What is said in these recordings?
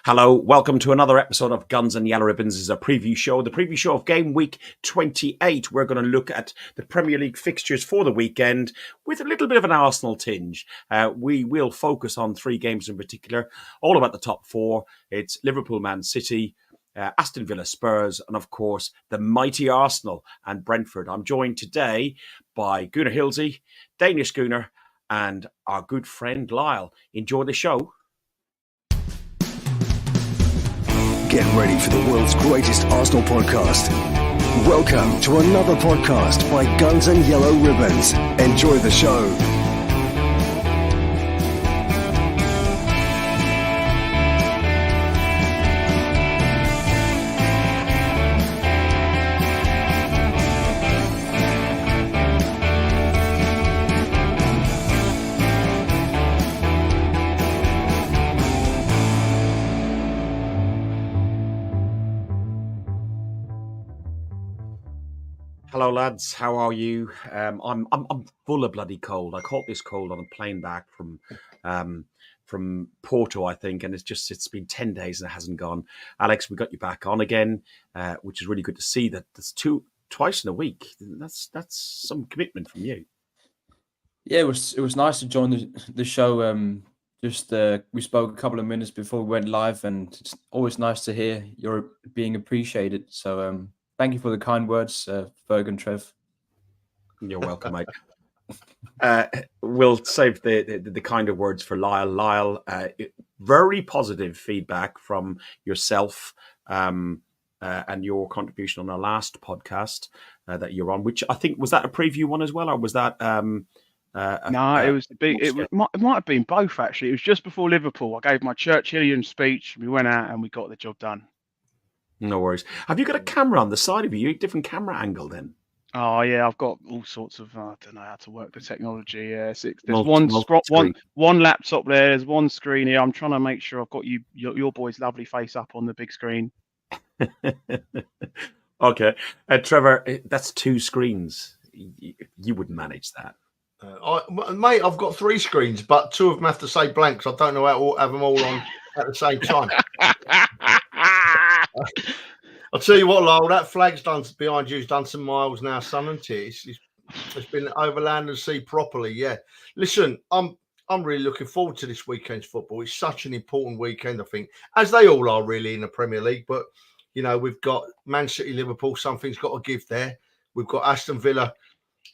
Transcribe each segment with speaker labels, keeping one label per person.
Speaker 1: Hello, welcome to another episode of Guns and Yellow Ribbons. This is a preview show, the preview show of game week 28. We're going to look at the Premier League fixtures for the weekend with a little bit of an Arsenal tinge. We will focus on three games in particular, all about the top four. It's Liverpool, Man City, Aston Villa, Spurs, and of course, the mighty Arsenal and Brentford. I'm joined today by Gunnar Hilsey, Danish Gunnar, and our good friend Lyle. Enjoy the show.
Speaker 2: Get ready for the world's greatest Arsenal podcast. Welcome to another podcast by Guns and Yellow Ribbons. Enjoy the show.
Speaker 1: Hello, lads. How are you? I'm full of bloody cold. I caught this cold on a plane back from Porto, I think, and it's been 10 days and it hasn't gone. Alex, we got you back on again, which is really good to see. That that's twice in a week. That's some commitment from you.
Speaker 3: Yeah, it was nice to join the show. We spoke a couple of minutes before we went live, and it's always nice to hear you're being appreciated. So. Thank you for the kind words, Ferg and Trev.
Speaker 1: You're welcome, mate. We'll save the kind of words for Lyle. Lyle, very positive feedback from yourself and your contribution on our last podcast that you're on, which I think, was that a preview one as well, or was that...
Speaker 4: No, it was the big. It might have been both, actually. It was just before Liverpool. I gave my Churchillian speech. We went out and we got the job done.
Speaker 1: No worries. Have you got a camera on the side of you? A different camera angle then?
Speaker 4: Oh yeah, I've got all sorts of. I don't know how to work the technology. Yeah, there's one laptop there. There's one screen here. I'm trying to make sure I've got your boy's lovely face up on the big screen.
Speaker 1: Okay, Trevor, that's two screens. You wouldn't manage that.
Speaker 5: Mate, I've got three screens, but two of them have to say blank, so I don't know how to have them all on at the same time. I'll tell you what, Lyle, that flag's done behind you's done some miles now, son, hasn't it? It's been over land and sea properly, yeah. Listen, I'm really looking forward to this weekend's football. It's such an important weekend, I think, as they all are really in the Premier League. But, you know, we've got Man City, Liverpool, something's got to give there. We've got Aston Villa,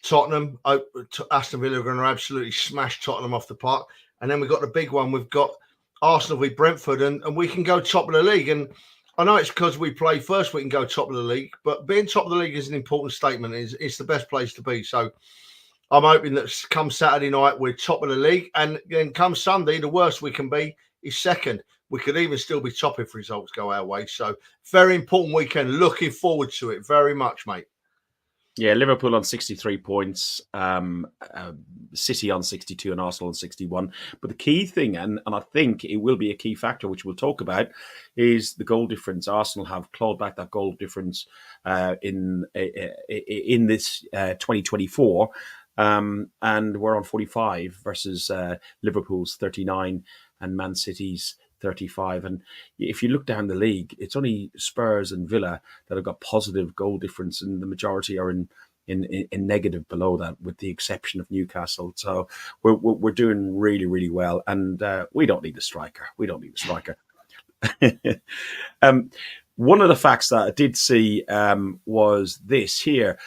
Speaker 5: Tottenham. Aston Villa are going to absolutely smash Tottenham off the park. And then we've got the big one. We've got Arsenal v Brentford, and we can go top of the league. And I know it's because we play first we can go top of the league, but being top of the league is an important statement. It's the best place to be. So I'm hoping that come Saturday night, we're top of the league. And then come Sunday, the worst we can be is second. We could even still be top if results go our way. So very important weekend. Looking forward to it very much, mate.
Speaker 1: Yeah, Liverpool on 63 points, City on 62 and Arsenal on 61. But the key thing, and I think it will be a key factor, which we'll talk about, is the goal difference. Arsenal have clawed back that goal difference in this 2024, and we're on 45 versus Liverpool's 39 and Man City's 35. And if you look down the league, it's only Spurs and Villa that have got positive goal difference, and the majority are in negative below that, with the exception of Newcastle. So we're doing really, really well, and we don't need a striker. One of the facts that I did see was this here.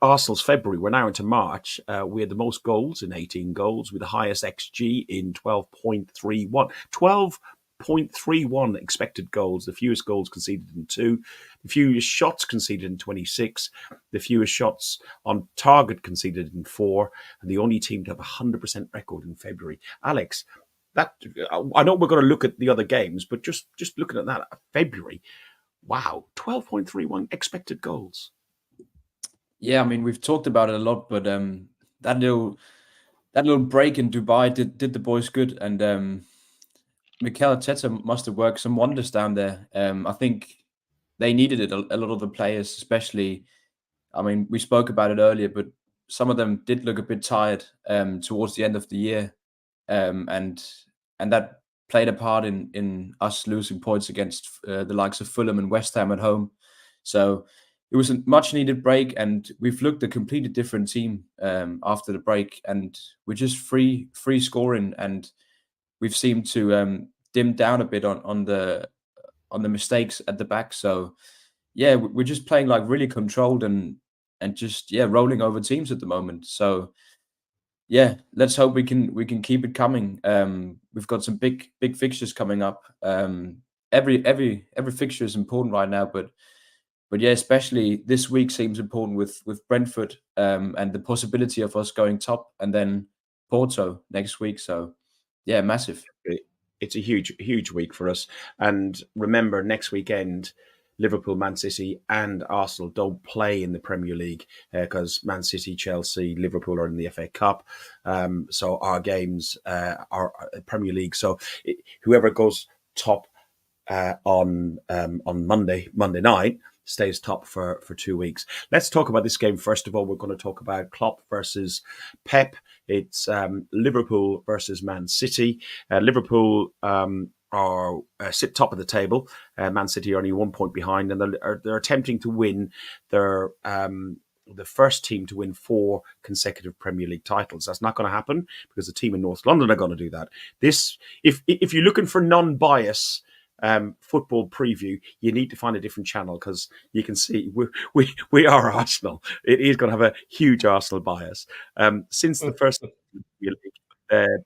Speaker 1: Arsenal's February, we're now into March. We had the most goals in 18 goals, with the highest XG in 12.31. 12.31 expected goals, the fewest goals conceded in 2, the fewest shots conceded in 26, the fewest shots on target conceded in 4, and the only team to have a 100% record in February. Alex, that I know we're going to look at the other games, but just looking at that, February, wow, 12.31 expected goals.
Speaker 3: Yeah, I mean, we've talked about it a lot, but that little break in Dubai did the boys good, and Mikel Arteta must have worked some wonders down there. I think they needed it. A lot of the players, especially. I mean, we spoke about it earlier, but some of them did look a bit tired towards the end of the year, and that played a part in us losing points against the likes of Fulham and West Ham at home. So it was a much needed break, and we've looked a completely different team after the break, and we're just free scoring, and we've seemed to dim down a bit on the mistakes at the back. So yeah, we're just playing like really controlled and just rolling over teams at the moment. So yeah, let's hope we can keep it coming. We've got some big fixtures coming up. Every fixture is important right now, but yeah, especially this week seems important with Brentford and the possibility of us going top, and then Porto next week. So yeah, massive.
Speaker 1: It's a huge week for us. And remember, next weekend, Liverpool, Man City and Arsenal don't play in the Premier League because Man City, Chelsea, Liverpool are in the FA Cup. So our games are Premier League. So whoever goes top on Monday night stays top for 2 weeks. Let's talk about this game. First of all, we're going to talk about Klopp versus Pep. It's Liverpool versus Man City. Liverpool are sit top of the table. Man City are only 1 point behind, and they're attempting to win. They're the first team to win 4 consecutive Premier League titles. That's not going to happen because the team in North London are going to do that. This, if you're looking for non-bias football preview, you need to find a different channel because you can see we are Arsenal. It is going to have a huge Arsenal bias. Since the first Premier League,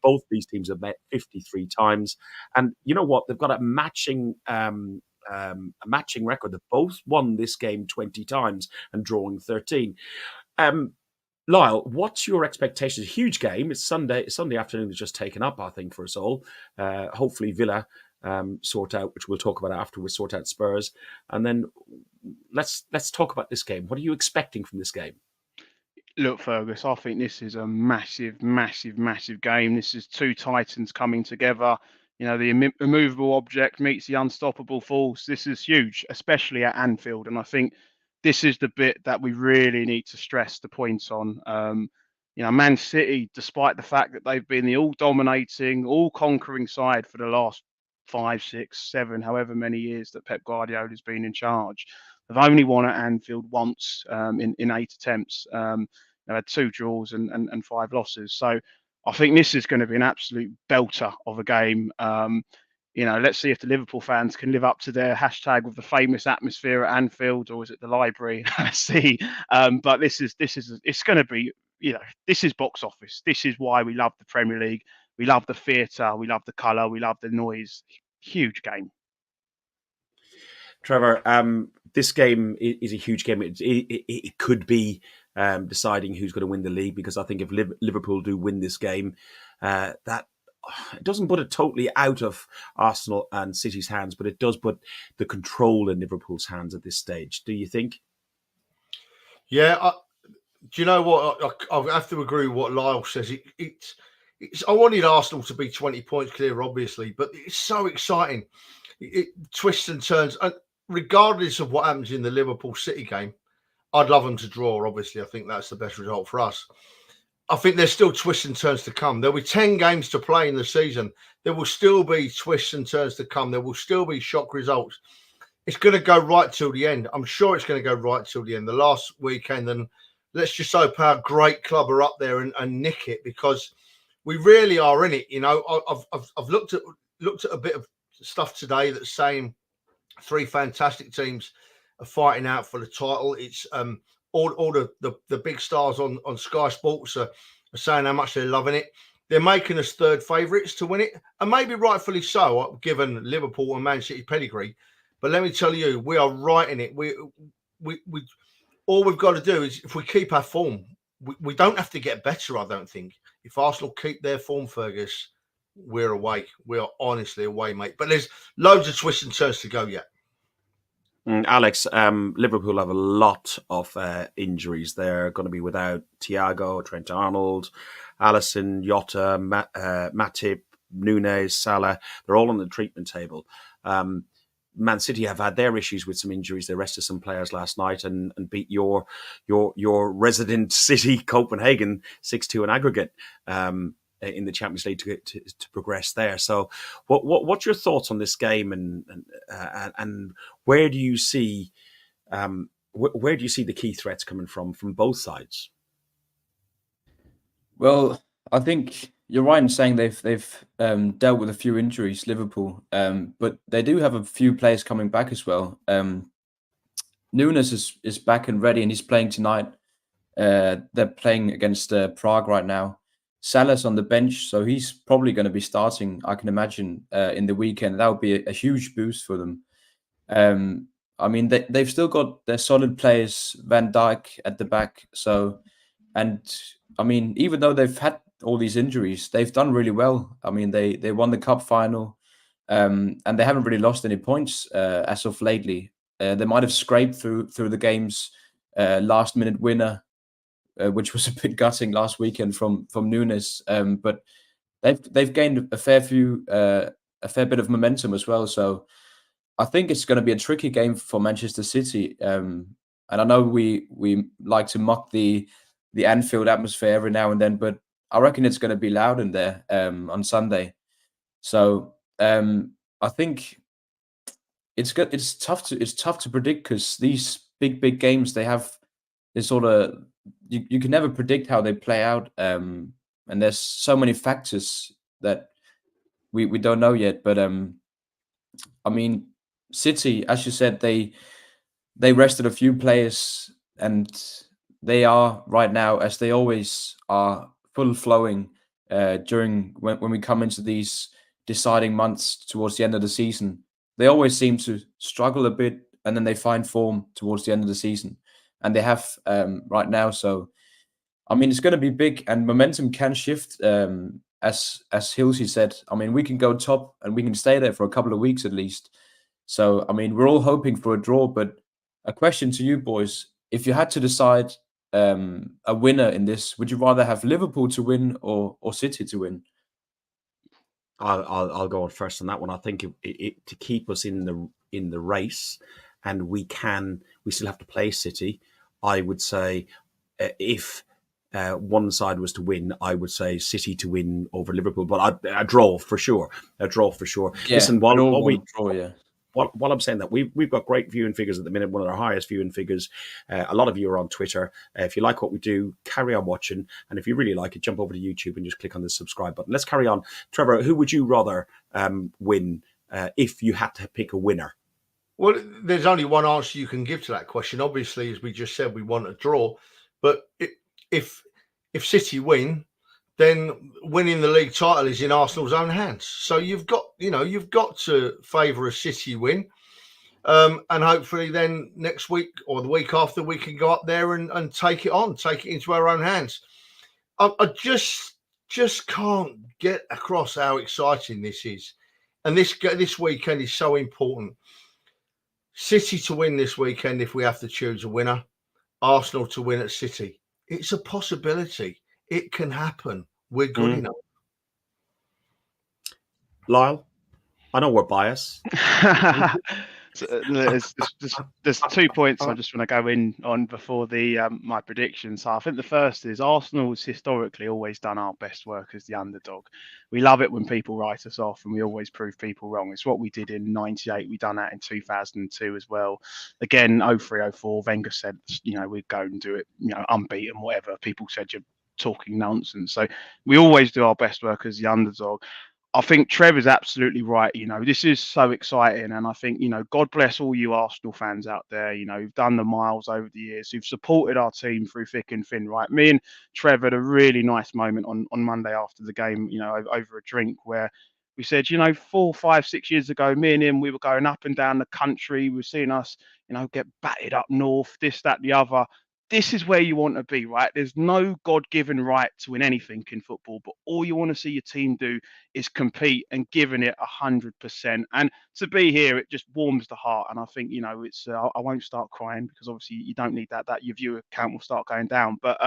Speaker 1: both these teams have met 53 times, and you know what? They've got a matching record. They've both won this game 20 times and drawing 13. Lyle, what's your expectations? Huge game. It's Sunday afternoon is just taken up, I think, for us all. Hopefully Villa sort out, which we'll talk about after we sort out Spurs. And then let's talk about this game. What are you expecting from this game?
Speaker 4: Look, Fergus, I think this is a massive game. This is 2 titans coming together. You know, the immovable object meets the unstoppable force. This is huge, especially at Anfield. And I think this is the bit that we really need to stress the points on. You know, Man City, despite the fact that they've been the all-dominating, all-conquering side for the last 5, 6, 7, however many years that Pep Guardiola has been in charge, they've only won at Anfield once in 8 attempts. They had 2 draws and 5 losses. So I think this is going to be an absolute belter of a game. You know, let's see if the Liverpool fans can live up to their hashtag with the famous atmosphere at Anfield, or is it the library? Let's see. But it's going to be, you know, this is box office. This is why we love the Premier League. We love the theatre. We love the colour. We love the noise. Huge game.
Speaker 1: Trevor, this game is a huge game. It could be deciding who's going to win the league, because I think if Liverpool do win this game, that it doesn't put it totally out of Arsenal and City's hands, but it does put the control in Liverpool's hands at this stage. Do you think?
Speaker 5: Yeah. Do you know what? I have to agree with what Lyle says. I wanted Arsenal to be 20 points clear, obviously, but it's so exciting. It twists and turns. And regardless of what happens in the Liverpool City game, I'd love them to draw, obviously. I think that's the best result for us. I think there's still twists and turns to come. There'll be 10 games to play in the season. There will still be twists and turns to come. There will still be shock results. It's going to go right till the end. I'm sure it's going to go right till the end. The last weekend, and let's just hope our great club are up there and nick it, because we really are in it. You know, I've looked at a bit of stuff today that's saying 3 fantastic teams are fighting out for the title. It's all the big stars on Sky Sports are saying how much they're loving it. They're making us third favourites to win it, and maybe rightfully so, given Liverpool and Man City pedigree. But let me tell you, we are right in it. We all we've got to do is, if we keep our form, we don't have to get better, I don't think. If Arsenal keep their form, Fergus, we're away. We are honestly away, mate. But there's loads of twists and turns to go yet.
Speaker 1: Alex, Liverpool have a lot of injuries. They're going to be without Thiago, Trent Arnold, Alisson, Jota, Matip, Nunez, Salah. They're all on the treatment table. Man City have had their issues with some injuries. They rested some players last night and beat your resident city, Copenhagen, 6-2 in aggregate. in the Champions League to progress there. So, what's your thoughts on this game, and where do you see where do you see the key threats coming from both sides?
Speaker 3: Well, I think you're right in saying they've dealt with a few injuries, Liverpool, but they do have a few players coming back as well. Nunes is back and ready, and he's playing tonight. They're playing against Prague right now. Salah's on the bench, so he's probably going to be starting, I can imagine, in the weekend. That would be a huge boost for them. I mean, they've still got their solid players, Van Dijk at the back. So, and I mean, even though they've had all these injuries, they've done really well. I mean, they won the cup final, and they haven't really lost any points as of lately. They might have scraped through the games, last minute winner, which was a bit gutting last weekend from Nunes. But they've gained a fair bit of momentum as well. So I think it's going to be a tricky game for Manchester City. And I know we like to mock the Anfield atmosphere every now and then, but I reckon it's going to be loud in there on Sunday. So I think it's tough to predict, because these big games, they have this sort of, you can never predict how they play out, and there's so many factors that we don't know yet. But I mean, City, as you said, they rested a few players, and they are right now, as they always are, full flowing during when we come into these deciding months towards the end of the season. They always seem to struggle a bit, and then they find form towards the end of the season, and they have right now. So, I mean, it's going to be big, and momentum can shift. As Hilsey said, I mean, we can go top, and we can stay there for a couple of weeks at least. So, I mean, we're all hoping for a draw. But a question to you boys: if you had to decide a winner in this, would you rather have Liverpool to win or City to win?
Speaker 1: I'll go on first on that one. I think it to keep us in the race, and we still have to play City. I would say if one side was to win, I would say City to win over Liverpool, but a draw for sure. A draw for sure.
Speaker 3: Yeah,
Speaker 1: listen, while I'm saying that, we've got great viewing figures at the minute, one of our highest viewing figures. A lot of you are on Twitter. If you like what we do, carry on watching. And if you really like it, jump over to YouTube and just click on the subscribe button. Let's carry on. Trevor, who would you rather win if you had to pick a winner?
Speaker 5: Well, there's only one answer you can give to that question. Obviously, as we just said, we want a draw. But if City win, then winning the league title is in Arsenal's own hands. So you've got to favour a City win, and hopefully then next week or the week after we can go up there and take it into our own hands. I just can't get across how exciting this is, and this weekend is so important. City to win this weekend if we have to choose a winner. Arsenal to win at City. It's a possibility. It can happen. We're good enough.
Speaker 1: Lyle, I know we're biased.
Speaker 4: There's 2 points I just want to go in on before my predictions. So I think the first is Arsenal's historically always done our best work as the underdog. We love it when people write us off, and we always prove people wrong. It's what we did in '98. We done that in 2002 as well. Again, 03-04, Wenger said, we'd go and do it, unbeaten, whatever. People said you're talking nonsense. So we always do our best work as the underdog. I think Trevor's absolutely right. This is so exciting. And I think, God bless all you Arsenal fans out there, who've done the miles over the years, who've supported our team through thick and thin, right? Me and Trevor had a really nice moment on Monday after the game, over a drink, where we said, 4, 5, 6 years ago, me and him, we were going up and down the country. We were seeing us, get batted up north, this, that, the other. This is where you want to be, right? There's no God-given right to win anything in football, but all you want to see your team do is compete and giving it 100%. And to be here, it just warms the heart. And I think, it's I won't start crying, because obviously you don't need that your viewer count will start going down. But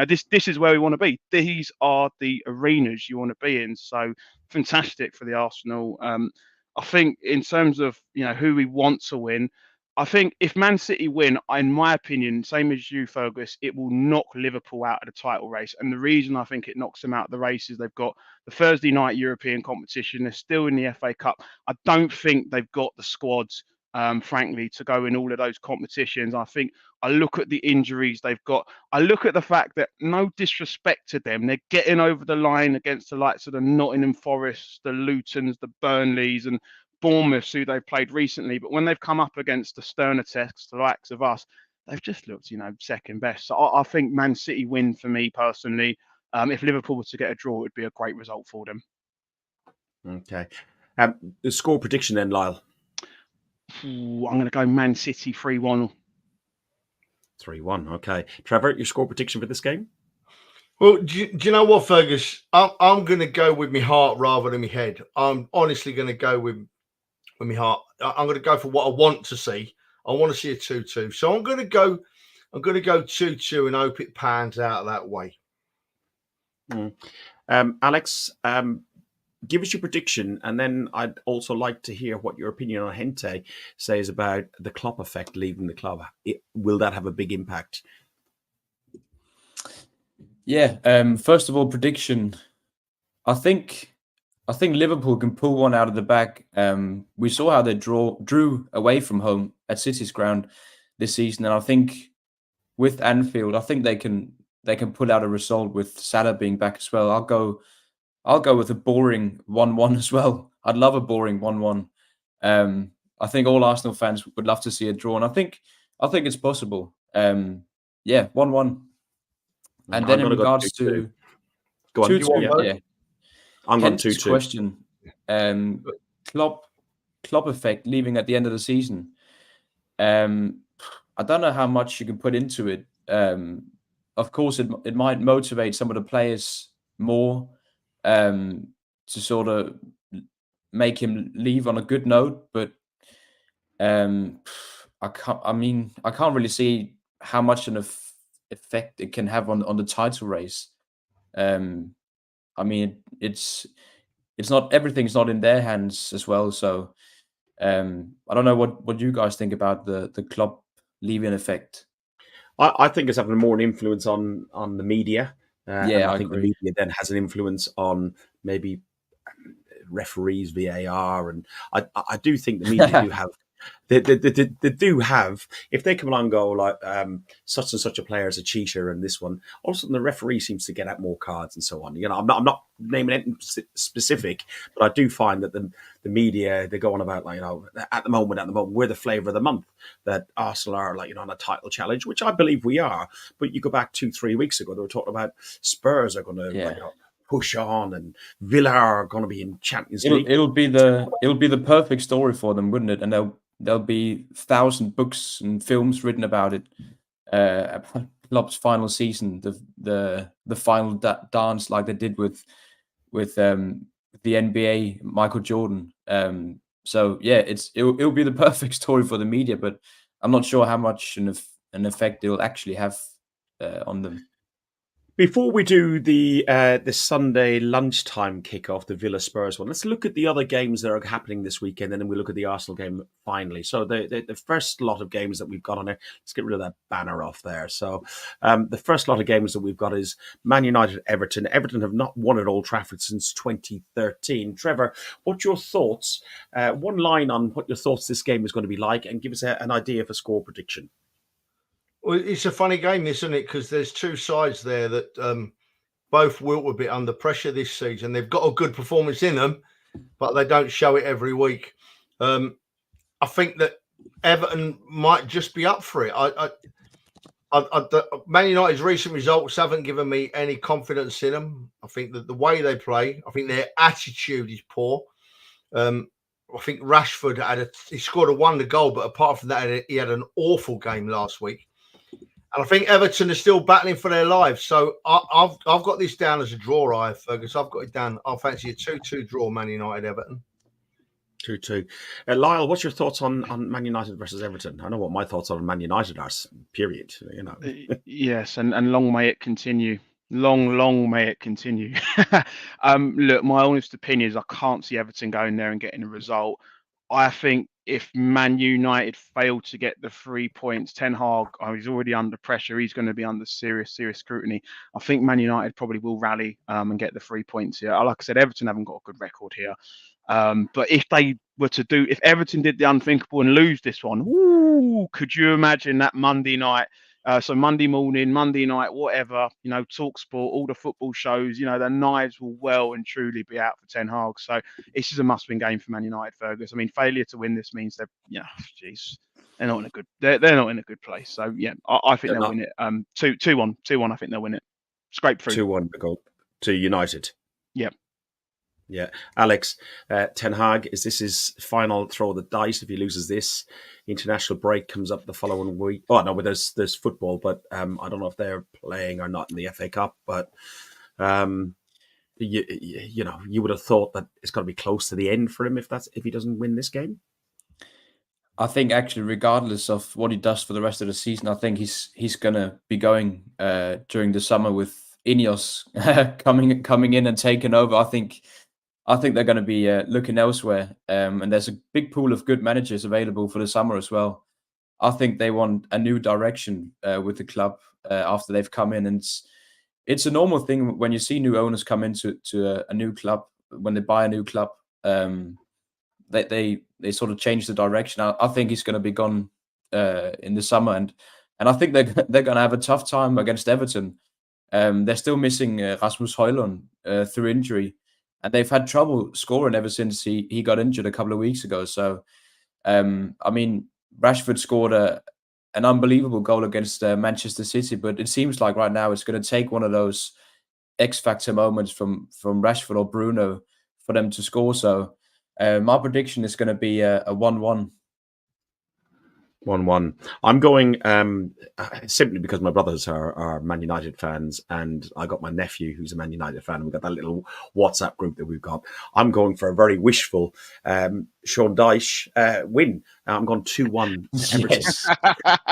Speaker 4: this is where we want to be. These are the arenas you want to be in. So fantastic for the Arsenal. I think in terms of who we want to win, I think if Man City win, in my opinion, same as you, Fergus, it will knock Liverpool out of the title race. And the reason I think it knocks them out of the race is they've got the Thursday night European competition. They're still in the FA Cup. I don't think they've got the squads, frankly, to go in all of those competitions. I think I look at the injuries they've got. I look at the fact that, no disrespect to them, they're getting over the line against the likes of the Nottingham Forests, the Lutons, the Burnleys, and Bournemouth, who they've played recently. But when they've come up against the sterner tests, the likes of us, they've just looked, second best. So I think Man City win for me personally. If Liverpool were to get a draw, it would be a great result for them.
Speaker 1: Okay. The score prediction then, Lyle?
Speaker 4: I'm going to go Man City 3-1.
Speaker 1: 3-1. Okay. Trevor, your score prediction for this game?
Speaker 5: Well, do you know what, Fergus? I'm going to go with my heart rather than my head. I'm honestly going to go with my heart. I'm going to go for what I want to see. I want to see a 2-2. So I'm going to go 2-2 and hope it pans out that way.
Speaker 1: Alex, give us your prediction, and then I'd also like to hear what your opinion on Gente says about the Klopp effect leaving the club. Will that have a big impact?
Speaker 3: Yeah. First of all, prediction. I think Liverpool can pull one out of the bag. We saw how they drew away from home at City's ground this season, and I think with Anfield, I think they can pull out a result with Salah being back as well. I'll go with a boring 1-1 as well. I'd love a boring 1-1. I think all Arsenal fans would love to see a draw, and I think it's possible. 1-1. And then in regards to 2-2, yeah.
Speaker 1: I'm going 2-2.
Speaker 3: Question. Klopp effect leaving at the end of the season. I don't know how much you can put into it. Of course, it might motivate some of the players more to sort of make him leave on a good note, but I can't really see how much an effect it can have on the title race. It's not, everything's not in their hands as well. So I don't know what you guys think about the Klopp leaving effect.
Speaker 1: I think it's having more influence on the media. I think
Speaker 3: agree.
Speaker 1: The media then has an influence on maybe referees, VAR, and I do think the media do have. They do have, if they come along and go like such and such a player is a cheater and this one, all of a sudden the referee seems to get out more cards and so on. I'm not naming anything specific, but I do find that the media, they go on about at the moment we're the flavour of the month, that Arsenal are on a title challenge, which I believe we are. But you go back 2-3 weeks ago, they were talking about Spurs are going to push on, and Villa are going to be in Champions League.
Speaker 3: It'll be the perfect story for them, wouldn't it? And there'll be 1,000 books and films written about it. Klopp's final season, the final dance, like they did with the NBA, Michael Jordan. So yeah, it'll be the perfect story for the media, but I'm not sure how much an effect it'll actually have on them.
Speaker 1: Before we do the Sunday lunchtime kickoff, the Villa Spurs one, let's look at the other games that are happening this weekend, and then we look at the Arsenal game finally. So the first lot of games that we've got on there, let's get rid of that banner off there. So the first lot of games that we've got is Man United, Everton. Everton have not won at Old Trafford since 2013. Trevor, what's your thoughts? One line on what your thoughts this game is going to be like, and give us an idea for score prediction.
Speaker 5: Well, it's a funny game, isn't it? Because there's two sides there that both wilt a bit under pressure this season. They've got a good performance in them, but they don't show it every week. I think that Everton might just be up for it. Man United's recent results haven't given me any confidence in them. I think that the way they play, I think their attitude is poor. I think Rashford he scored a wonder goal, but apart from that, he had an awful game last week. And I think Everton are still battling for their lives. So I've got this down as a draw, Fergus. I've got it down. I fancy a 2-2 draw, Man United, Everton.
Speaker 1: 2-2. Lyle, what's your thoughts on Man United versus Everton? I know what my thoughts on Man United are, period.
Speaker 4: Yes, and long may it continue. Long may it continue. Look, my honest opinion is I can't see Everton going there and getting a result. I think if Man United fail to get the 3 points, Ten Hag, he's already under pressure. He's going to be under serious scrutiny. I think Man United probably will rally and get the 3 points here. Like I said, Everton haven't got a good record here. But if Everton did the unthinkable and lose this one, could you imagine that Monday night? So Monday morning, Monday night, whatever, Talk Sport, all the football shows, the knives will well and truly be out for Ten Hag. So this is a must-win game for Man United, Fergus. I mean, failure to win this means they're not in a good, they're not in a good place. So yeah, I think they'll win it. 2-1. I think they'll win it. Scrape through.
Speaker 1: 2-1 to United.
Speaker 4: Yep.
Speaker 1: Yeah, Alex, Ten Hag, is this his final throw of the dice? If he loses this, international break comes up the following week. Oh no, but there's football, but I don't know if they're playing or not in the FA Cup. But you would have thought that it's going to be close to the end for him if he doesn't win this game.
Speaker 3: I think actually, regardless of what he does for the rest of the season, I think he's going to be going during the summer with Ineos coming in and taking over. I think they're going to be looking elsewhere, and there's a big pool of good managers available for the summer as well. I think they want a new direction with the club after they've come in, and it's a normal thing when you see new owners come into a new club. When they buy a new club, they sort of change the direction. I think he's going to be gone in the summer, and I think they're going to have a tough time against Everton. They're still missing Rasmus Højlund through injury. And they've had trouble scoring ever since he got injured a couple of weeks ago. So, I mean, Rashford scored an unbelievable goal against Manchester City, but it seems like right now it's going to take one of those X-factor moments from Rashford or Bruno for them to score. So, my prediction is going to be a 1-1.
Speaker 1: 1-1. I'm going simply because my brothers are Man United fans, and I got my nephew who's a Man United fan, and we've got that little WhatsApp group that we've got. I'm going for a very wishful Sean Dyche win. I'm going 2-1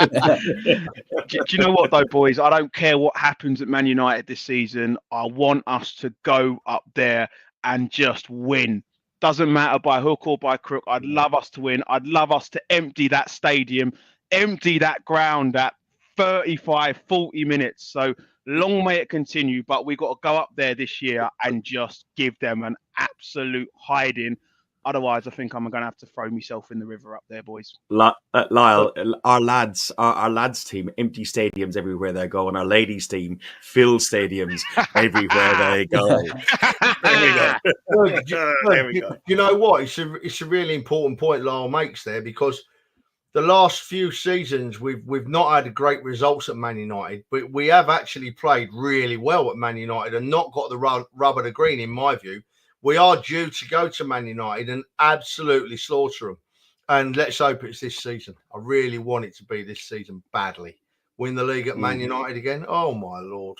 Speaker 1: Everton.
Speaker 4: Do you know what though, boys? I don't care what happens at Man United this season. I want us to go up there and just win. Doesn't matter by hook or by crook. I'd love us to win. I'd love us to empty that stadium, empty that ground at 35, 40 minutes. So long may it continue, but we've got to go up there this year and just give them an absolute hiding. Otherwise, I think I'm going to have to throw myself in the river up there, boys.
Speaker 1: Lyle, our lads team, empty stadiums everywhere they go, and our ladies team, fill stadiums everywhere they go.
Speaker 5: There we go. You know what? It's a really important point Lyle makes there, because the last few seasons we've not had great results at Man United, but we have actually played really well at Man United and not got the rub of the green, in my view. We are due to go to Man United and absolutely slaughter them. And let's hope it's this season. I really want it to be this season badly. Win the league at Man United again. Oh, my Lord.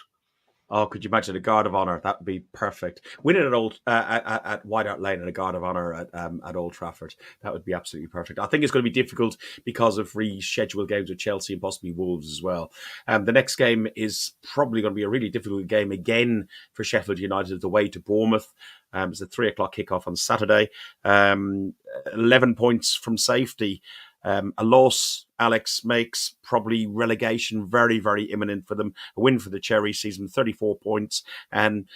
Speaker 1: Oh, could you imagine a guard of honour? That would be perfect. Win it at White Hart Lane and a guard of honour at Old Trafford. That would be absolutely perfect. I think it's going to be difficult because of rescheduled games with Chelsea and possibly Wolves as well. The next game is probably going to be a really difficult game again for Sheffield United, away to Bournemouth. It's a 3:00 kickoff on Saturday. 11 points from safety. A loss, Alex, makes probably relegation very, very imminent for them. A win for the Cherry season, 34 points, and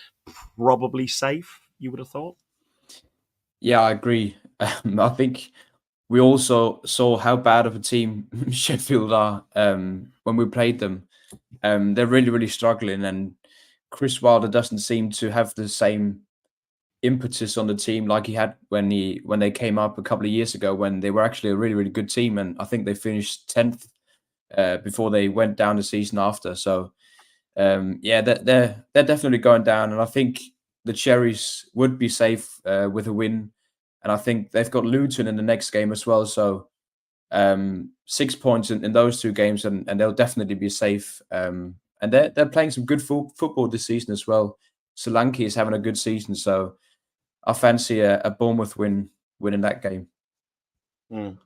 Speaker 1: probably safe, you would have thought.
Speaker 3: Yeah, I agree. I think we also saw how bad of a team Sheffield are when we played them. They're really, really struggling, and Chris Wilder doesn't seem to have the same impetus on the team like he had when they came up a couple of years ago, when they were actually a really, really good team, and I think they finished 10th before they went down the season after. So yeah, they're definitely going down, and I think the Cherries would be safe with a win, and I think they've got Luton in the next game as well. So 6 points in those two games, and they'll definitely be safe. And they're playing some good football this season as well. Solanke is having a good season, so I fancy a Bournemouth win in that game.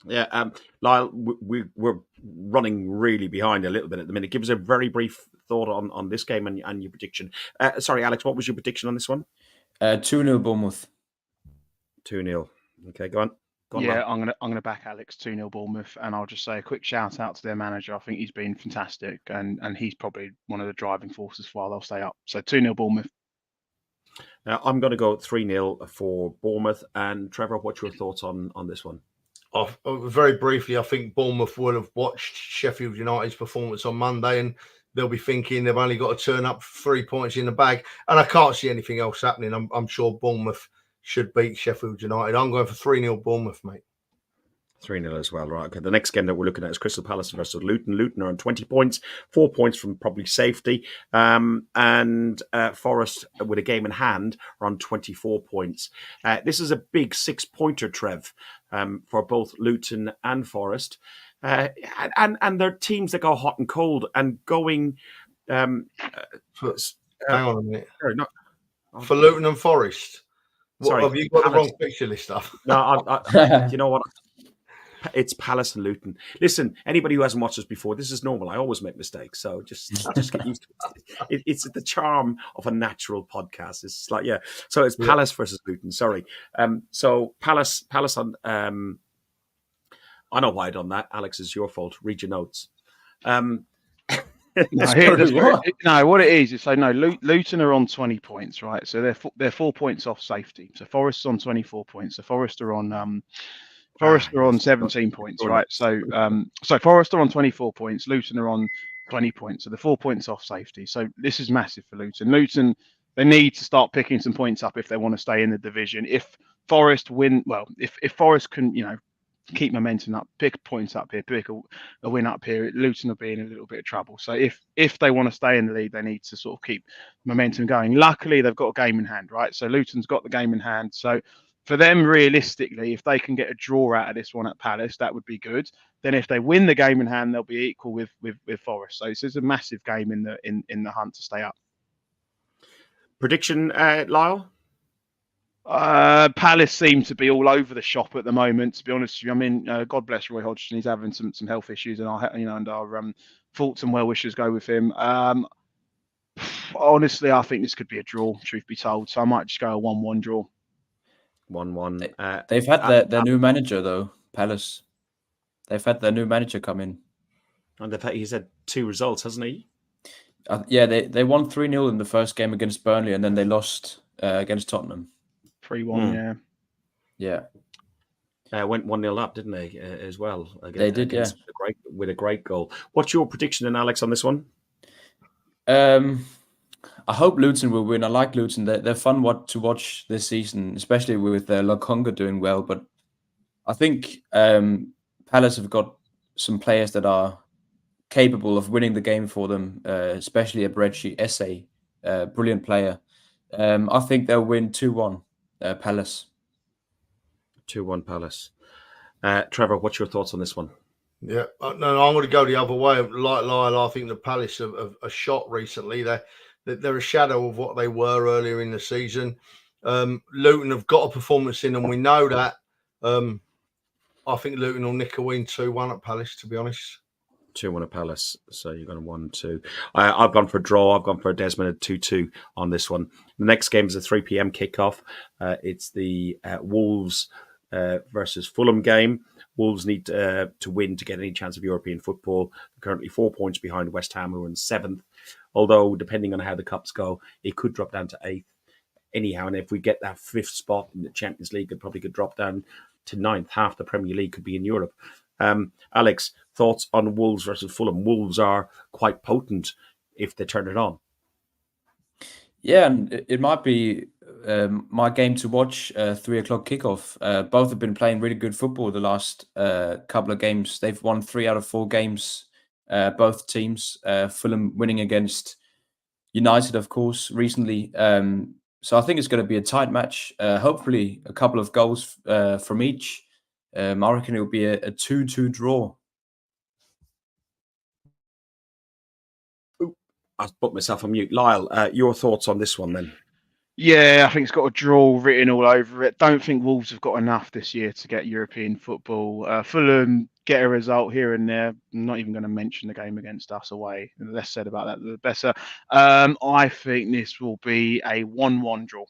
Speaker 1: Yeah, Lyle, we're running really behind a little bit at the minute. Give us a very brief thought on this game and your prediction. Sorry, Alex, what was your prediction on this one?
Speaker 3: 2-0 Bournemouth.
Speaker 1: 2-0. Okay, go on.
Speaker 4: Yeah, I'm gonna back Alex 2-0 Bournemouth, and I'll just say a quick shout out to their manager. I think he's been fantastic, and he's probably one of the driving forces for why they'll stay up. So 2-0 Bournemouth.
Speaker 1: I'm going to go 3-0 for Bournemouth. And Trevor, what's your thoughts on this one?
Speaker 5: Very briefly, I think Bournemouth will have watched Sheffield United's performance on Monday, and they'll be thinking they've only got to turn up 3 points in the bag. And I can't see anything else happening. I'm sure Bournemouth should beat Sheffield United. I'm going for 3-0 Bournemouth, mate.
Speaker 1: 3-0 as well, right? Okay. The next game that we're looking at is Crystal Palace versus Luton. Luton are on 20 points, 4 points from probably safety. And Forest, with a game in hand, are on 24 points. This is a big 6-pointer, Trev, for both Luton and Forest. And they're teams that go hot and cold and going...
Speaker 5: Hang on a minute.
Speaker 1: Sorry,
Speaker 5: for Luton and Forest.
Speaker 1: Sorry,
Speaker 5: have you got
Speaker 1: Palace.
Speaker 5: the wrong picture list up?
Speaker 1: No, you know what? It's Palace and Luton. Listen, anybody who hasn't watched us before, this is normal. I always make mistakes, so just get used to it. It's the charm of a natural podcast. It's like, yeah. So it's Palace versus Luton. Sorry. So Palace on. I know why I done that. Alex, it's your fault. Read your notes.
Speaker 4: What it is so Luton are on 20 points, right? So they're 4 points off safety. So Forest's on 24 points. So Forest are on 17 points, right? So Forest are on 24 points. Luton are on 20 points. So they're 4 points off safety. So this is massive for Luton. Luton, they need to start picking some points up if they want to stay in the division. If Forest win, well, if Forest can, keep momentum up, pick points up here, pick a win up here, Luton will be in a little bit of trouble. So if they want to stay in the league, they need to sort of keep momentum going. Luckily, they've got a game in hand, right? So Luton's got the game in hand. So for them, realistically, if they can get a draw out of this one at Palace, that would be good. Then if they win the game in hand, they'll be equal with Forest. So it's a massive game in the hunt to stay up.
Speaker 1: Prediction, Lyle?
Speaker 4: Palace seem to be all over the shop at the moment, to be honest with you. I mean, God bless Roy Hodgson. He's having some health issues, and our thoughts and well wishes go with him. Honestly, I think this could be a draw, truth be told. So I might just go a 1-1 draw.
Speaker 1: 1-1.
Speaker 3: They've had their new manager, though, Palace. They've had their new manager come in.
Speaker 1: And he's had 2 results, hasn't he?
Speaker 3: Yeah, they won 3-0 in the first game against Burnley, and then they lost against Tottenham.
Speaker 4: 3-1,
Speaker 3: yeah.
Speaker 1: Went 1-0 up, didn't they, as well?
Speaker 3: They did, yeah.
Speaker 1: With a great goal. What's your prediction then, Alex, on this one?
Speaker 3: I hope Luton will win. I like Luton. They're fun to watch this season, especially with Lokonga doing well. But I think Palace have got some players that are capable of winning the game for them, especially Esse, brilliant player. I think they'll win 2-1. Palace.
Speaker 1: 2-1 Palace. Trevor, what's your thoughts on this one?
Speaker 5: Yeah, no, I'm going to go the other way. Like Lyle, I think the Palace have shot recently. They're a shadow of what they were earlier in the season. Luton have got a performance in them. We know that. I think Luton will nick a win 2-1 at Palace, to be honest.
Speaker 1: 2-1 at Palace. So you're going 1-2. I've gone for a draw. I've gone for a Desmond at 2-2 on this one. The next game is a 3 p.m. kickoff. It's the Wolves versus Fulham game. Wolves need to win to get any chance of European football. They're currently 4 points behind West Ham, who are in 7th. Although, depending on how the cups go, it could drop down to 8th. Anyhow, and if we get that 5th spot in the Champions League, it probably could drop down to 9th. Half the Premier League could be in Europe. Alex, thoughts on Wolves versus Fulham? Wolves are quite potent if they turn it on.
Speaker 3: Yeah, and it might be my game to watch, 3 o'clock kickoff. Both have been playing really good football the last couple of games. They've won 3 out of 4 games, both teams. Fulham winning against United, of course, recently. So I think it's going to be a tight match. Hopefully a couple of goals from each. I reckon it will be a 2-2 draw.
Speaker 1: I've put myself on mute. Lyle, your thoughts on this one then?
Speaker 4: Yeah, I think it's got a draw written all over it. Don't think Wolves have got enough this year to get European football. Fulham get a result here and there. I'm not even going to mention the game against us away. The less said about that, the better. I think this will be a 1-1 draw.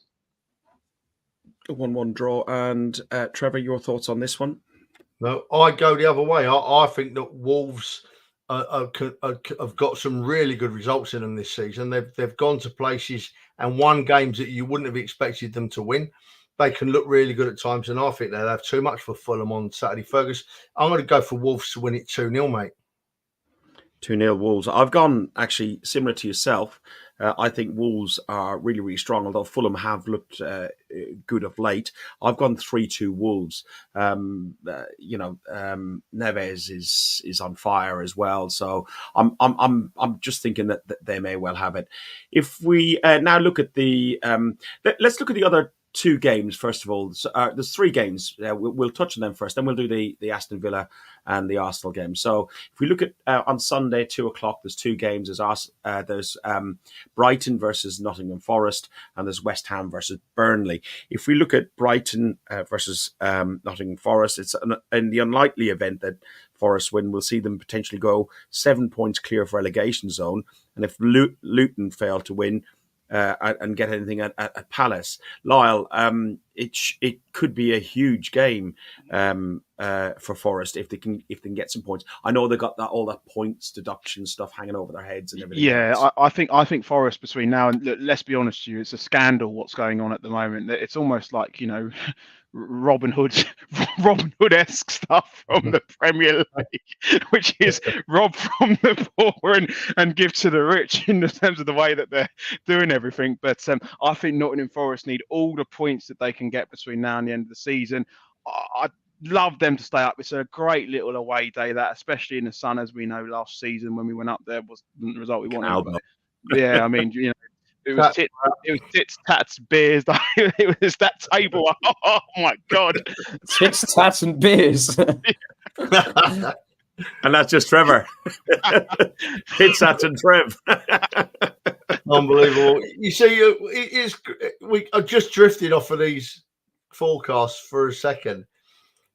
Speaker 1: A 1-1 draw. And Trevor, your thoughts on this one?
Speaker 5: No, I go the other way. I think that Wolves have got some really good results in them this season. They've gone to places and won games that you wouldn't have expected them to win. They can look really good at times, and I think they'll have too much for Fulham on Saturday. Fergus, I'm going to go for Wolves to win it 2-0, mate.
Speaker 1: 2-0 Wolves. I've gone actually similar to yourself. I think Wolves are really, really strong, although Fulham have looked good of late. I've gone 3-2 Wolves. Neves is on fire as well, so I'm just thinking that they may well have it. If we now look at the let's look at the other two games first of all. So, there's three games. We'll touch on them first, then we'll do the Aston Villa and the Arsenal game. So if we look at on Sunday 2:00, there's two games. There's Brighton versus Nottingham Forest, and there's West Ham versus Burnley. If we look at Brighton versus Nottingham Forest, it's in the unlikely event that Forest win, we'll see them potentially go 7 points clear of relegation zone. And if Luton fail to win and get anything at Palace, Lyle, it could be a huge game for Forest if they can get some points. I know they got all that points deduction stuff hanging over their heads and everything.
Speaker 4: Yeah, I think Forest between now and let's be honest with you, it's a scandal what's going on at the moment. It's almost like Robin Hood-esque stuff from the Premier League, which is rob from the poor and give to the rich in terms of the way that they're doing everything. But I think Nottingham Forest need all the points that they can get between now and the end of the season. I'd love them to stay up. It's a great little away day, that, especially in the sun, as we know last season when we went up there wasn't the result we wanted. Yeah, I mean, it was tits, tats, beers. It was that table. Oh my God.
Speaker 3: Tits, tats, and beers.
Speaker 1: And that's just Trevor. Tits, tats, and Trev.
Speaker 5: Unbelievable. You see, we are just drifted off of these forecasts for a second.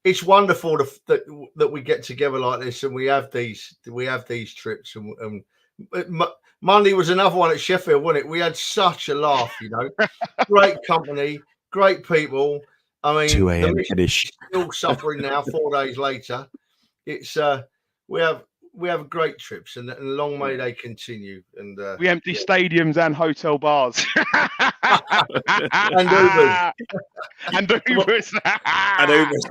Speaker 5: It's wonderful that we get together like this and we have these trips. And Monday was another one at Sheffield, wasn't it? We had such a laugh, Great company, great people. I mean,
Speaker 6: 2 a.m. finish.
Speaker 5: Still suffering now, 4 days later. It's we have great trips, and long may they continue. And
Speaker 4: we empty stadiums and hotel bars.
Speaker 5: And Ubers.
Speaker 4: And Ubers.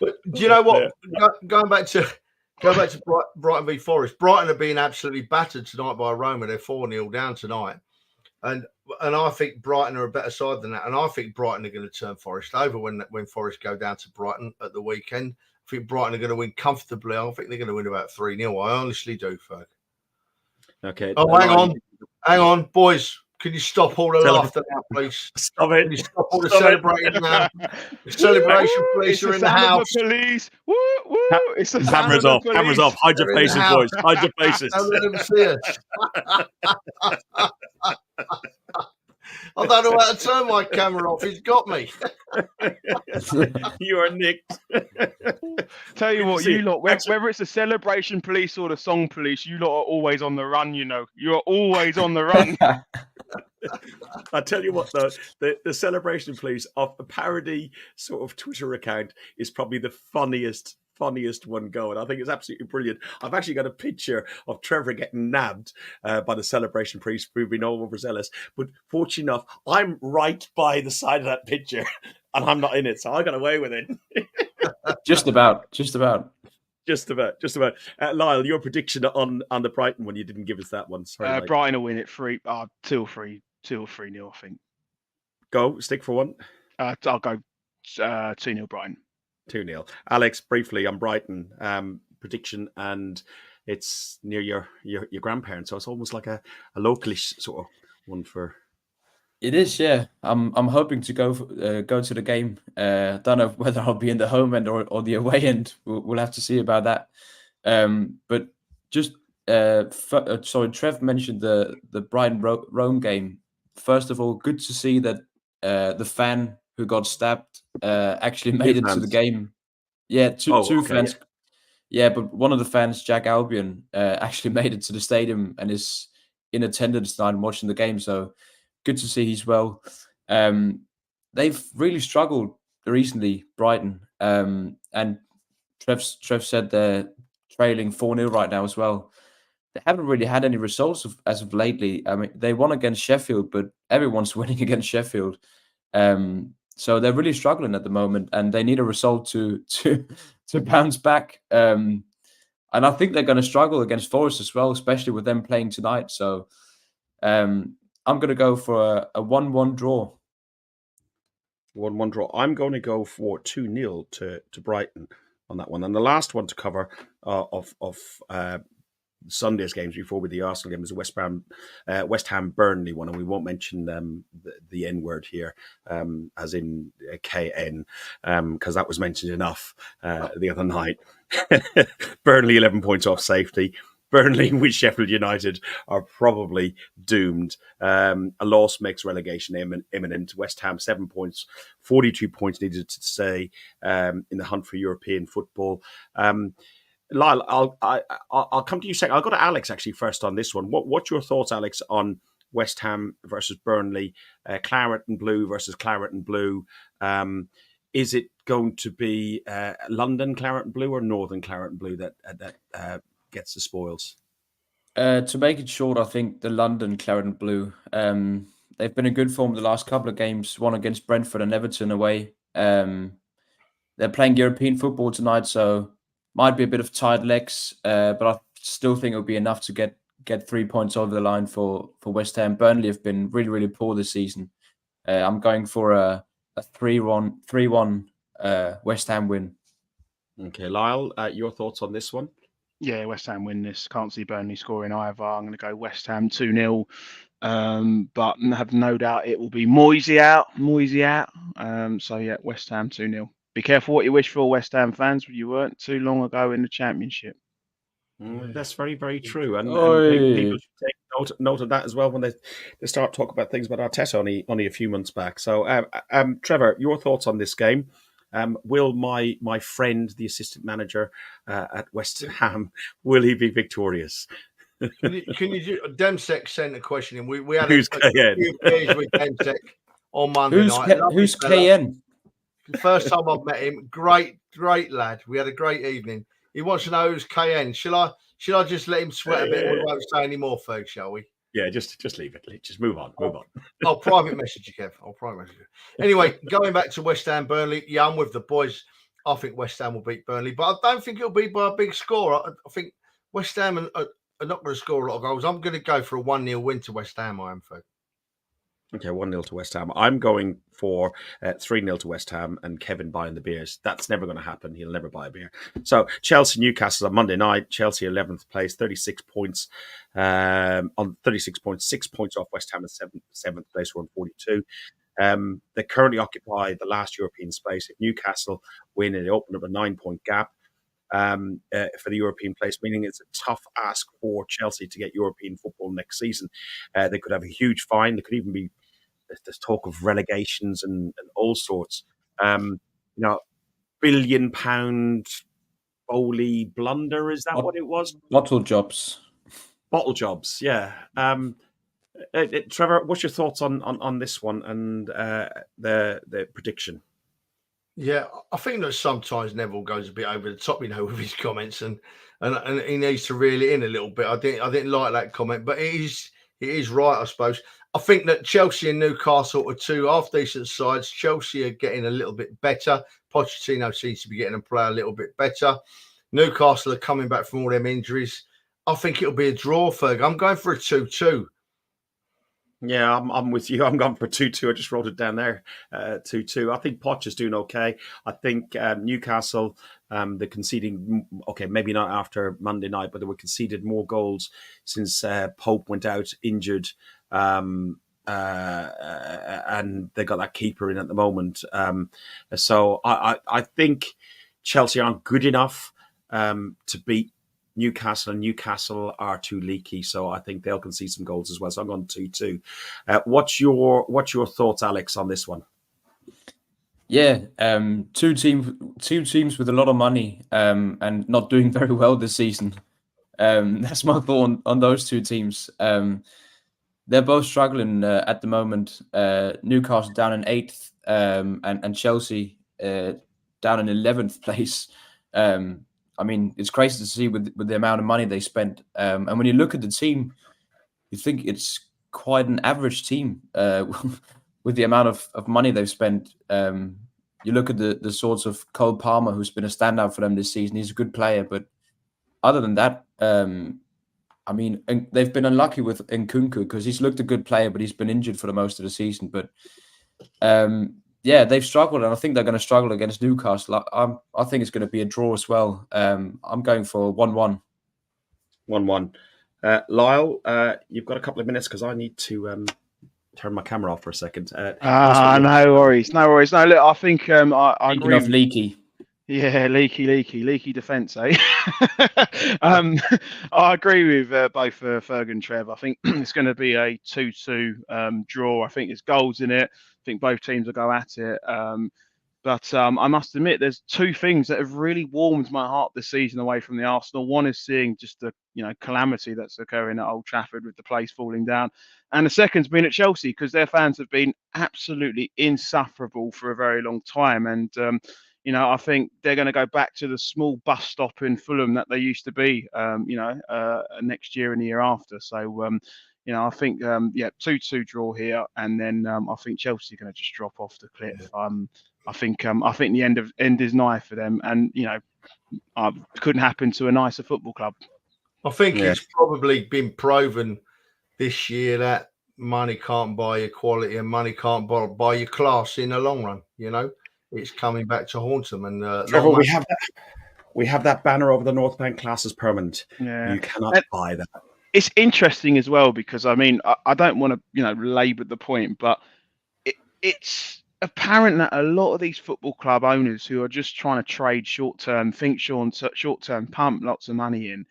Speaker 5: But do you know what? Going back to Brighton v Forest. Brighton are being absolutely battered tonight by Roma. They're 4-0 down tonight. And I think Brighton are a better side than that. And I think Brighton are going to turn Forest over when Forest go down to Brighton at the weekend. I think Brighton are going to win comfortably. I think they're going to win about 3-0. I honestly do, Ferg.
Speaker 1: Okay.
Speaker 5: Oh, hang on, boys. Can you stop all the laughter now, please?
Speaker 1: Stop it.
Speaker 5: Can you stop all the celebrating now? The celebration police are in the house.
Speaker 4: Police. Woo, woo. It's the
Speaker 1: Cameras off. Cameras off. Hide your faces, boys. Hide your faces.
Speaker 5: Don't let them see us. I don't know how to turn my camera off. He's got me.
Speaker 1: You are nicked.
Speaker 4: Tell you what, you lot, whether it's the celebration police or the song police, you lot are always on the run, You are always on the run.
Speaker 1: I tell you what, though, the celebration police of a parody sort of Twitter account is probably the funniest one going. I think it's absolutely brilliant. I've actually got a picture of Trevor getting nabbed by the celebration police for being overzealous. But fortunately enough, I'm right by the side of that picture and I'm not in it. So I got away with it.
Speaker 3: Just about.
Speaker 1: Lyle, your prediction on the Brighton one, you didn't give us that one. Sorry,
Speaker 4: Brighton will win it 2 or 3-0, I think.
Speaker 1: Go, stick for one.
Speaker 4: I'll go 2-0 Brighton.
Speaker 1: 2-0. Alex, briefly on Brighton prediction, and it's near your grandparents, so it's almost like a localish sort of one for.
Speaker 3: It is, yeah. I'm hoping to go to the game. Don't know whether I'll be in the home end or the away end. We'll have to see about that. But just sorry, Trev mentioned the Brighton Rome game. First of all, good to see that the fan who got stabbed actually made it to the game. Yeah, two fans. Yeah, but one of the fans, Jack Albion, actually made it to the stadium and is in attendance tonight and watching the game. So good to see he's well. They've really struggled recently, Brighton. And Trev said they're trailing 4-0 right now as well. They haven't really had any results as of lately. I mean, they won against Sheffield, but everyone's winning against Sheffield. So they're really struggling at the moment, and they need a result to bounce back. And I think they're going to struggle against Forest as well, especially with them playing tonight. So I'm going to go for a 1-1 draw.
Speaker 1: 1-1 draw. I'm going to go for 2-0 to Brighton on that one. And the last one to cover of Sunday's games before with the Arsenal game was the West Ham Burnley one, and we won't mention the N word here, as in KN, because that was mentioned enough the other night. Burnley 11 points off safety. Burnley with Sheffield United are probably doomed. A loss makes relegation imminent. West Ham 7 points, 42 points needed to stay in the hunt for European football. Lyle, I'll come to you second. I'll go to Alex actually first on this one. What's your thoughts, Alex, on West Ham versus Burnley, claret and blue versus claret and blue? Is it going to be London claret and blue or Northern claret and blue that gets the spoils?
Speaker 3: To make it short, I think the London claret and blue. They've been in good form the last couple of games. One against Brentford and Everton away. They're playing European football tonight, so might be a bit of tired legs, but I still think it'll be enough to get 3 points over the line for West Ham. Burnley have been really, really poor this season. I'm going for a 3-1 West Ham win.
Speaker 1: Okay, Lyle, your thoughts on this one?
Speaker 4: Yeah, West Ham win this. Can't see Burnley scoring either. I'm going to go West Ham 2-0. But I have no doubt it will be Moisey out. So yeah, West Ham 2-0. Be careful what you wish for, West Ham fans. You weren't too long ago in the Championship.
Speaker 1: That's very, very true. And people should take note of that as well when they start talking about things about Arteta only a few months back. So, Trevor, your thoughts on this game? Will my friend, the assistant manager at West Ham, will he be victorious?
Speaker 5: Can you do Demsek sent a question in? We had
Speaker 1: Who's
Speaker 5: a few beers with Demsek on Monday night.
Speaker 3: Who's KN?
Speaker 5: First time I've met him. Great lad. We had a great evening. He wants to know who's KN. Shall I just let him sweat a bit and we won't say any more, Ferg, shall we?
Speaker 1: Yeah, just leave it. Just move on.
Speaker 5: I'll private message you, Kev. Anyway, going back to West Ham Burnley, yeah, I'm with the boys. I think West Ham will beat Burnley, but I don't think it'll be by a big score. I think West Ham are not going to score a lot of goals. I'm going to go for a 1-0 win to West Ham, I am, Ferg.
Speaker 1: Okay, 1-0 to West Ham. I'm going for 3-0 to West Ham and Kevin buying the beers. That's never going to happen. He'll never buy a beer. So Chelsea-Newcastle on Monday night. Chelsea 11th place, 36 points. On 36 points, 6 points off West Ham at 7th place. We're on 42. They currently occupy the last European space. If Newcastle win, it open up a 9-point gap for the European place, meaning it's a tough ask for Chelsea to get European football next season. They could have a huge fine. There could even be there's talk of relegations and all sorts. £1 billion Bowley blunder, is that what it was?
Speaker 3: Bottle jobs,
Speaker 1: yeah. Trevor, what's your thoughts on this one and the prediction?
Speaker 5: Yeah, I think that sometimes Neville goes a bit over the top, with his comments, and he needs to reel it in a little bit. I didn't like that comment, but it is right, I suppose. I think that Chelsea and Newcastle are two half-decent sides. Chelsea are getting a little bit better. Pochettino seems to be getting them play a little bit better. Newcastle are coming back from all them injuries. I think it'll be a draw, Ferg. I'm going for a 2-2.
Speaker 1: Yeah, I'm with you. I'm going for 2-2. I just wrote it down there, 2-2. I think Poch is doing okay. I think Newcastle, they're conceding, okay, maybe not after Monday night, but they were conceded more goals since Pope went out injured. And they got that keeper in at the moment. So I think Chelsea aren't good enough to beat Newcastle, and Newcastle are too leaky, so I think they'll concede some goals as well. So I'm going 2-2. What's your thoughts, Alex, on this one?
Speaker 3: Yeah, two teams with a lot of money and not doing very well this season. That's my thought on those two teams. they're both struggling at the moment. Newcastle down in 8th, and Chelsea down in 11th place. I mean, it's crazy to see with the amount of money they spent. And when you look at the team, you think it's quite an average team with the amount of money they've spent. You look at the sorts of Cole Palmer, who's been a standout for them this season. He's a good player, but other than that, I mean, they've been unlucky with Nkunku because he's looked a good player, but he's been injured for the most of the season. But yeah, they've struggled, and I think they're going to struggle against Newcastle. I think it's going to be a draw as well. I'm going for 1-1.
Speaker 1: 1-1. Lyle, you've got a couple of minutes because I need to turn my camera off for a second.
Speaker 4: No worries. No, look, I think I agree.
Speaker 3: Of leaky.
Speaker 4: Yeah, leaky defence, eh? I agree with both Ferg and Trev. I think it's going to be a 2-2 draw. I think there's goals in it. I think both teams will go at it. But I must admit, there's two things that have really warmed my heart this season away from the Arsenal. One is seeing just the calamity that's occurring at Old Trafford with the place falling down, and the second's been at Chelsea because their fans have been absolutely insufferable for a very long time. And I think they're going to go back to the small bus stop in Fulham that they used to be, next year and the year after. So, I think, 2-2 draw here, and then I think Chelsea are going to just drop off the cliff. I think the end is nigh for them, and couldn't happen to a nicer football club.
Speaker 5: I think it's probably been proven this year that money can't buy your quality, and money can't buy your class in the long run. It's coming back to haunt them. And
Speaker 1: Trevor, we have that banner over the North Bank class as permanent. Yeah. You cannot buy that.
Speaker 4: It's interesting as well because I don't want to labour the point, but it's apparent that a lot of these football club owners who are just trying to trade short-term, short-term, pump lots of money in,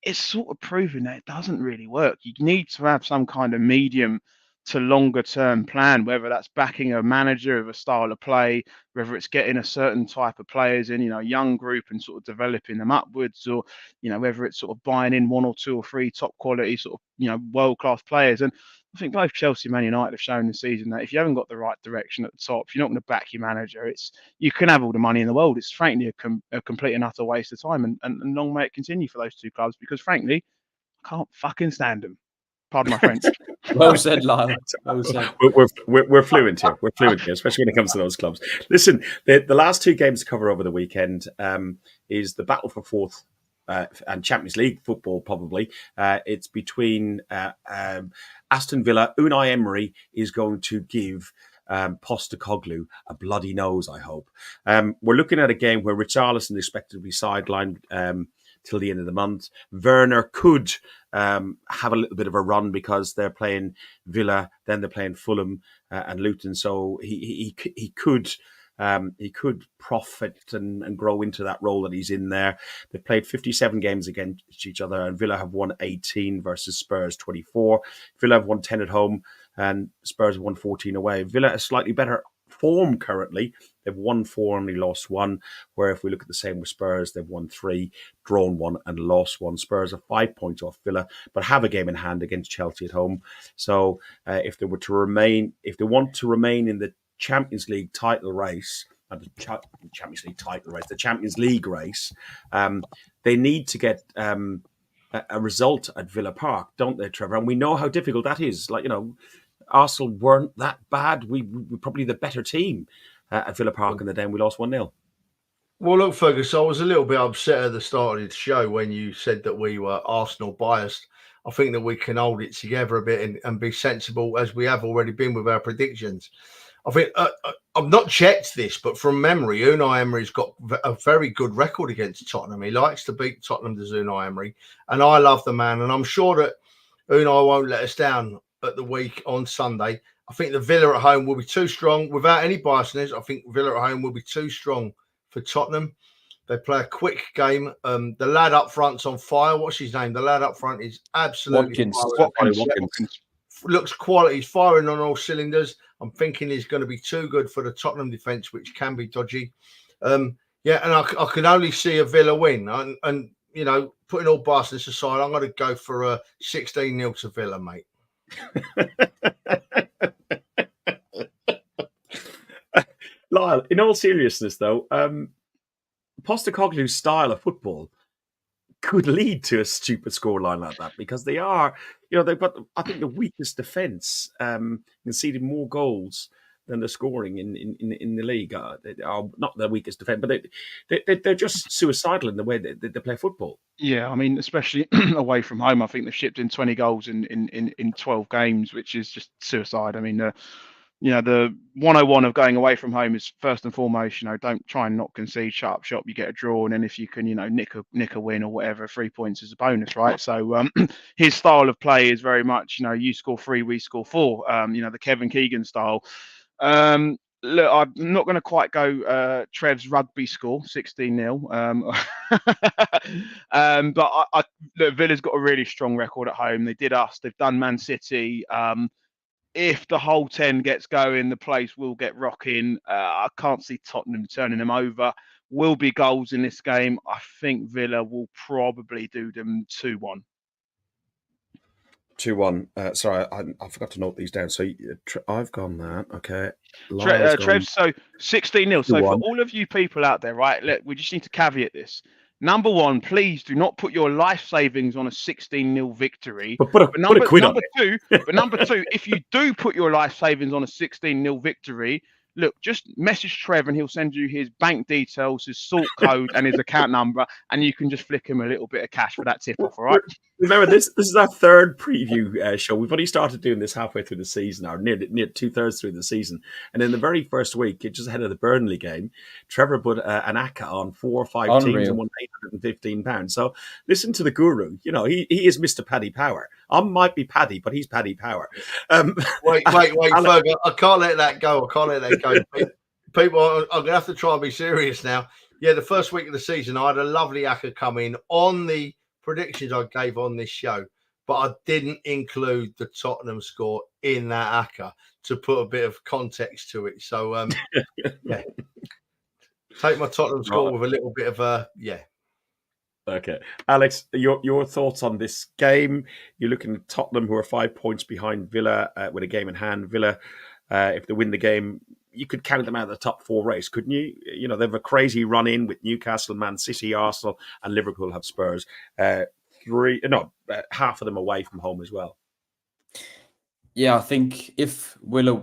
Speaker 4: it's sort of proving that it doesn't really work. You need to have some kind of medium to longer term plan, whether that's backing a manager of a style of play, whether it's getting a certain type of players in, a young group and sort of developing them upwards, or, whether it's sort of buying in 1 or 2 or 3 top quality sort of, world-class players. And I think both Chelsea and Man United have shown this season that if you haven't got the right direction at the top, if you're not going to back your manager, you can have all the money in the world. It's frankly a complete and utter waste of time, and long may it continue for those two clubs, because frankly, I can't fucking stand them. Pardon my French.
Speaker 3: Well said, Lyle. Well said.
Speaker 1: We're fluent here. We're fluent here, especially when it comes to those clubs. Listen, the last 2 games to cover over the weekend is the battle for 4th and Champions League football, probably. It's between Aston Villa. Unai Emery is going to give Postecoglou a bloody nose, I hope. We're looking at a game where Richarlison is expected to be sidelined till the end of the month. Werner could have a little bit of a run because they're playing Villa, then they're playing Fulham and Luton. So he could profit and grow into that role that he's in there. They've played 57 games against each other, and Villa have won 18 versus Spurs 24. Villa have won 10 at home, and Spurs have won 14 away. Villa are slightly better form currently. They've won 4, only lost 1, where if we look at the same with Spurs, they've won 3, drawn 1 and lost 1. Spurs are 5 points off Villa, but have a game in hand against Chelsea at home. So if they want to remain in the Champions League title race, the Champions League race, they need to get a result at Villa Park, don't they, Trevor? And we know how difficult that is. Arsenal weren't that bad. We were probably the better team at Villa Park in the day, and we lost 1-0.
Speaker 5: Well, look, Fergus, I was a little bit upset at the start of the show when you said that we were Arsenal biased. I think that we can hold it together a bit and be sensible, as we have already been with our predictions. I think I've not checked this, but from memory, Unai Emery's got a very good record against Tottenham. He likes to beat Tottenham, does Unai Emery, and I love the man, and I'm sure that Unai won't let us down at the week on Sunday. I think the Villa at home will be too strong. Without any biasness, I think Villa at home will be too strong for Tottenham. They play a quick game. The lad up front's on fire. What's his name? The lad up front is absolutely
Speaker 3: Watkins.
Speaker 5: Looks quality. He's firing on all cylinders. I'm thinking he's going to be too good for the Tottenham defence, which can be dodgy. And I can only see a Villa win. And putting all biasness aside, I'm going to go for a 16-0 to Villa, mate.
Speaker 1: Lyle, in all seriousness, though, Postecoglou's style of football could lead to a stupid scoreline like that because they are, they've got, I think, the weakest defence, conceded more goals than they're scoring in the league. They are not their weakest defence, but they're just suicidal in the way they play football.
Speaker 4: Yeah, I mean, especially away from home, I think they've shipped in 20 goals in 12 games, which is just suicide. I mean, the 101 of going away from home is first and foremost, don't try and not concede, shut up shop, you get a draw, and then if you can, nick a win or whatever, 3 points is a bonus, right? So his style of play is very much, you score 3, we score 4, the Kevin Keegan style. Look, I'm not going to quite go Trev's rugby score, 16-0. But look, Villa's got a really strong record at home. They did us. They've done Man City. If the whole 10 gets going, the place will get rocking. I can't see Tottenham turning them over. Will be goals in this game. I think Villa will probably do them 2-1.
Speaker 1: 2-1. Sorry, I forgot to note these down. So I've gone that. Okay.
Speaker 4: Trev, so 16-0. So for all of you people out there, right, we just need to caveat this. Number one, please do not put your life savings on a 16-0 victory.
Speaker 1: But number
Speaker 4: two, if you do put your life savings on a 16-0 victory, look, just message Trev and he'll send you his bank details, his sort code and his account number, and you can just flick him a little bit of cash for that tip-off, all right?
Speaker 1: Remember, this is our third preview show. We've only started doing this halfway through the season, or near 2/3 through the season. And in the very first week, just ahead of the Burnley game, Trevor put an ACCA on 4 or 5 teams and won £815. So listen to the guru. He is Mr. Paddy Power. I might be Paddy, but he's Paddy Power.
Speaker 5: Wait, Fergus. I can't let that go. People, I'm going to have to try and be serious now. Yeah, the first week of the season, I had a lovely ACCA come in on the predictions I gave on this show, but I didn't include the Tottenham score in that ACCA to put a bit of context to it. So, yeah, take my Tottenham score with a little bit of
Speaker 1: Okay, Alex, your thoughts on this game? You're looking at Tottenham, who are 5 points behind Villa with a game in hand. Villa, if they win the game, you could count them out of the top 4 race, couldn't you? They have a crazy run in with Newcastle, Man City, Arsenal, and Liverpool have Spurs. Half of them away from home as well.
Speaker 3: Yeah, I think if Villa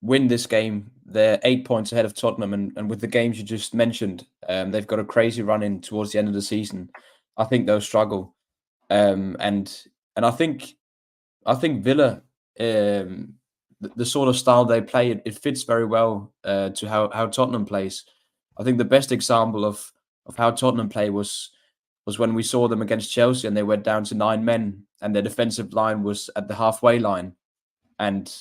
Speaker 3: win this game, they're 8 points ahead of Tottenham, and with the games you just mentioned, they've got a crazy run in towards the end of the season. I think they'll struggle, and I think Villa. The sort of style they play, it fits very well to how Tottenham plays. I think the best example of how Tottenham play was when we saw them against Chelsea and they went down to 9 men and their defensive line was at the halfway line. And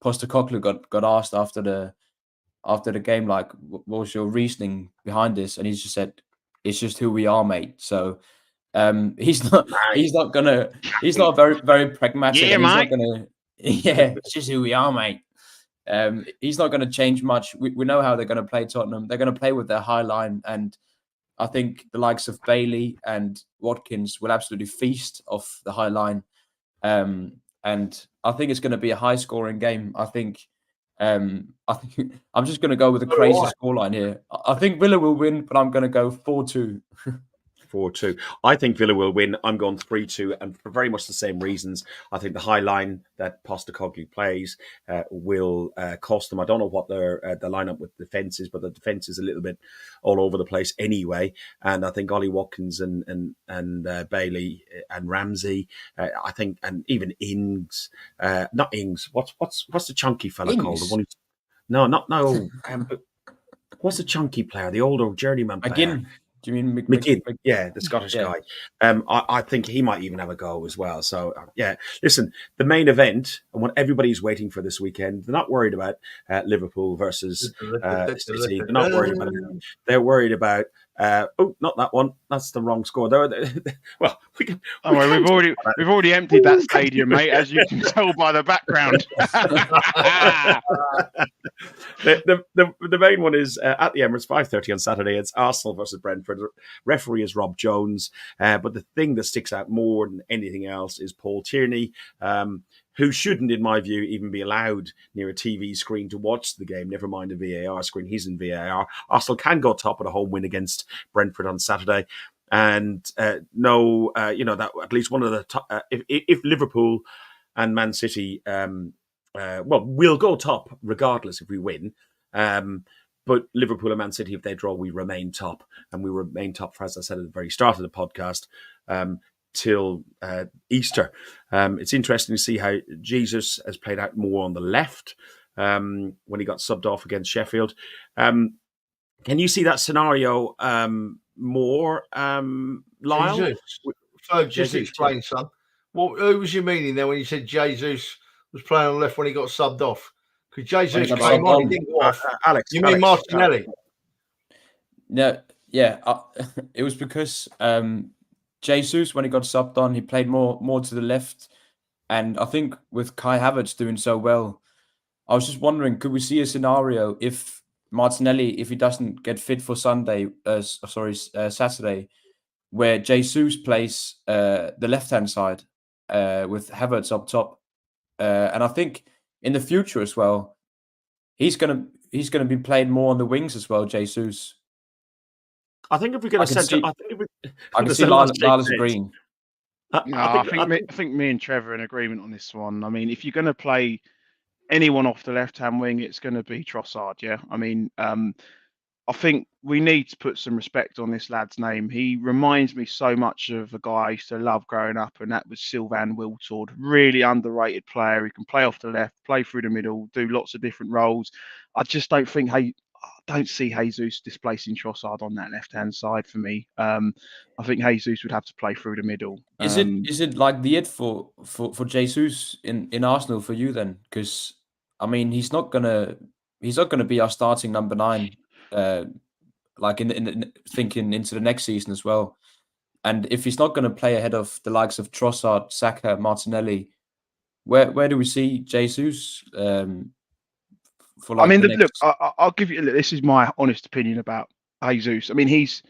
Speaker 3: Postecoglou got asked after the game, like, what was your reasoning behind this? And he just said, it's just who we are, mate. So he's not very, very pragmatic.
Speaker 4: Yeah, mate.
Speaker 3: It's just who we are, mate. He's not going to change much. We know how they're going to play Tottenham. They're going to play with their high line, and I think the likes of Bailey and Watkins will absolutely feast off the high line. And I think it's going to be a high-scoring game. I think I'm just going to go with a crazy scoreline here. I think Villa will win, but I'm going to go 4-2.
Speaker 1: 4-2. I think Villa will win. I'm going 3-2, and for very much the same reasons. I think the high line that Postecoglou plays will cost them. I don't know what their lineup with defence is, but the defence is a little bit all over the place anyway. And I think Ollie Watkins and Bailey and Ramsey, I think, and even Ings, not Ings. What's the chunky fella called? The one what's the chunky player? The older journeyman player.
Speaker 3: Again. Do you mean
Speaker 1: McGinn? Yeah, the Scottish guy. I think he might even have a go as well. So, listen, the main event and what everybody's waiting for this weekend, they're not worried about Liverpool versus City. They're not worried about it. They're worried about Not that one. That's the wrong score. Well,
Speaker 4: we've already emptied that stadium, mate, as you can tell by the background.
Speaker 1: the main one is at the Emirates, 5:30 on Saturday. It's Arsenal versus Brentford. Referee is Rob Jones. But the thing that sticks out more than anything else is Paul Tierney, who shouldn't, in my view, even be allowed near a TV screen to watch the game, never mind a VAR screen. He's in VAR. Arsenal can go top at a home win against Brentford on Saturday. And that at least one of the top, if Liverpool and Man City, we'll go top regardless if we win. But Liverpool and Man City, if they draw, we remain top. And we remain top, for, as I said at the very start of the podcast, till Easter. It's interesting to see how Jesus has played out more on the left when he got subbed off against Sheffield. Can you see that scenario more, Lyle?
Speaker 5: Just explain, son. Who was you meaning there when you said Jesus was playing on the left when he got subbed off? Because Jesus came on, he didn't go off.
Speaker 1: Alex,
Speaker 5: you mean Martinelli?
Speaker 3: No, yeah. It was because Jesus, when he got subbed on, he played more to the left. And I think with Kai Havertz doing so well, I was just wondering, could we see a scenario if Martinelli, if he doesn't get fit for Saturday, where Jesus plays the left-hand side with Havertz up top. And I think in the future as well, he's gonna be played more on the wings as well, Jesus.
Speaker 1: I think if we get a centre,
Speaker 3: I can see Lars agreeing.
Speaker 4: I think me and Trevor are in agreement on this one. I mean, if you're going to play anyone off the left-hand wing, it's going to be Trossard. Yeah, I mean, I think we need to put some respect on this lad's name. He reminds me so much of a guy I used to love growing up, and that was Sylvain Wiltord. Really underrated player. He can play off the left, play through the middle, do lots of different roles. I just don't think I don't see Jesus displacing Trossard on that left-hand side for me. I think Jesus would have to play through the middle.
Speaker 3: Is it like the it for Jesus in Arsenal for you then? Because I mean, he's not gonna be our starting number 9. Like in thinking into the next season as well. And if he's not going to play ahead of the likes of Trossard, Saka, Martinelli, where do we see Jesus?
Speaker 4: I'll give you. Look, this is my honest opinion about Jesus. I mean, he's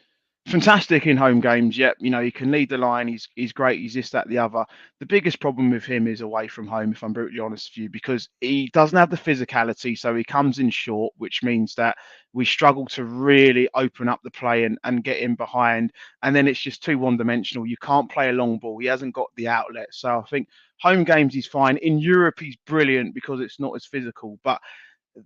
Speaker 4: fantastic in home games. Yep, he can lead the line. He's great. He's this, that, the other. The biggest problem with him is away from home, if I'm brutally honest with you, because he doesn't have the physicality. So he comes in short, which means that we struggle to really open up the play and get in behind. And then it's just too one-dimensional. You can't play a long ball. He hasn't got the outlet. So I think home games he's fine. In Europe, he's brilliant because it's not as physical. But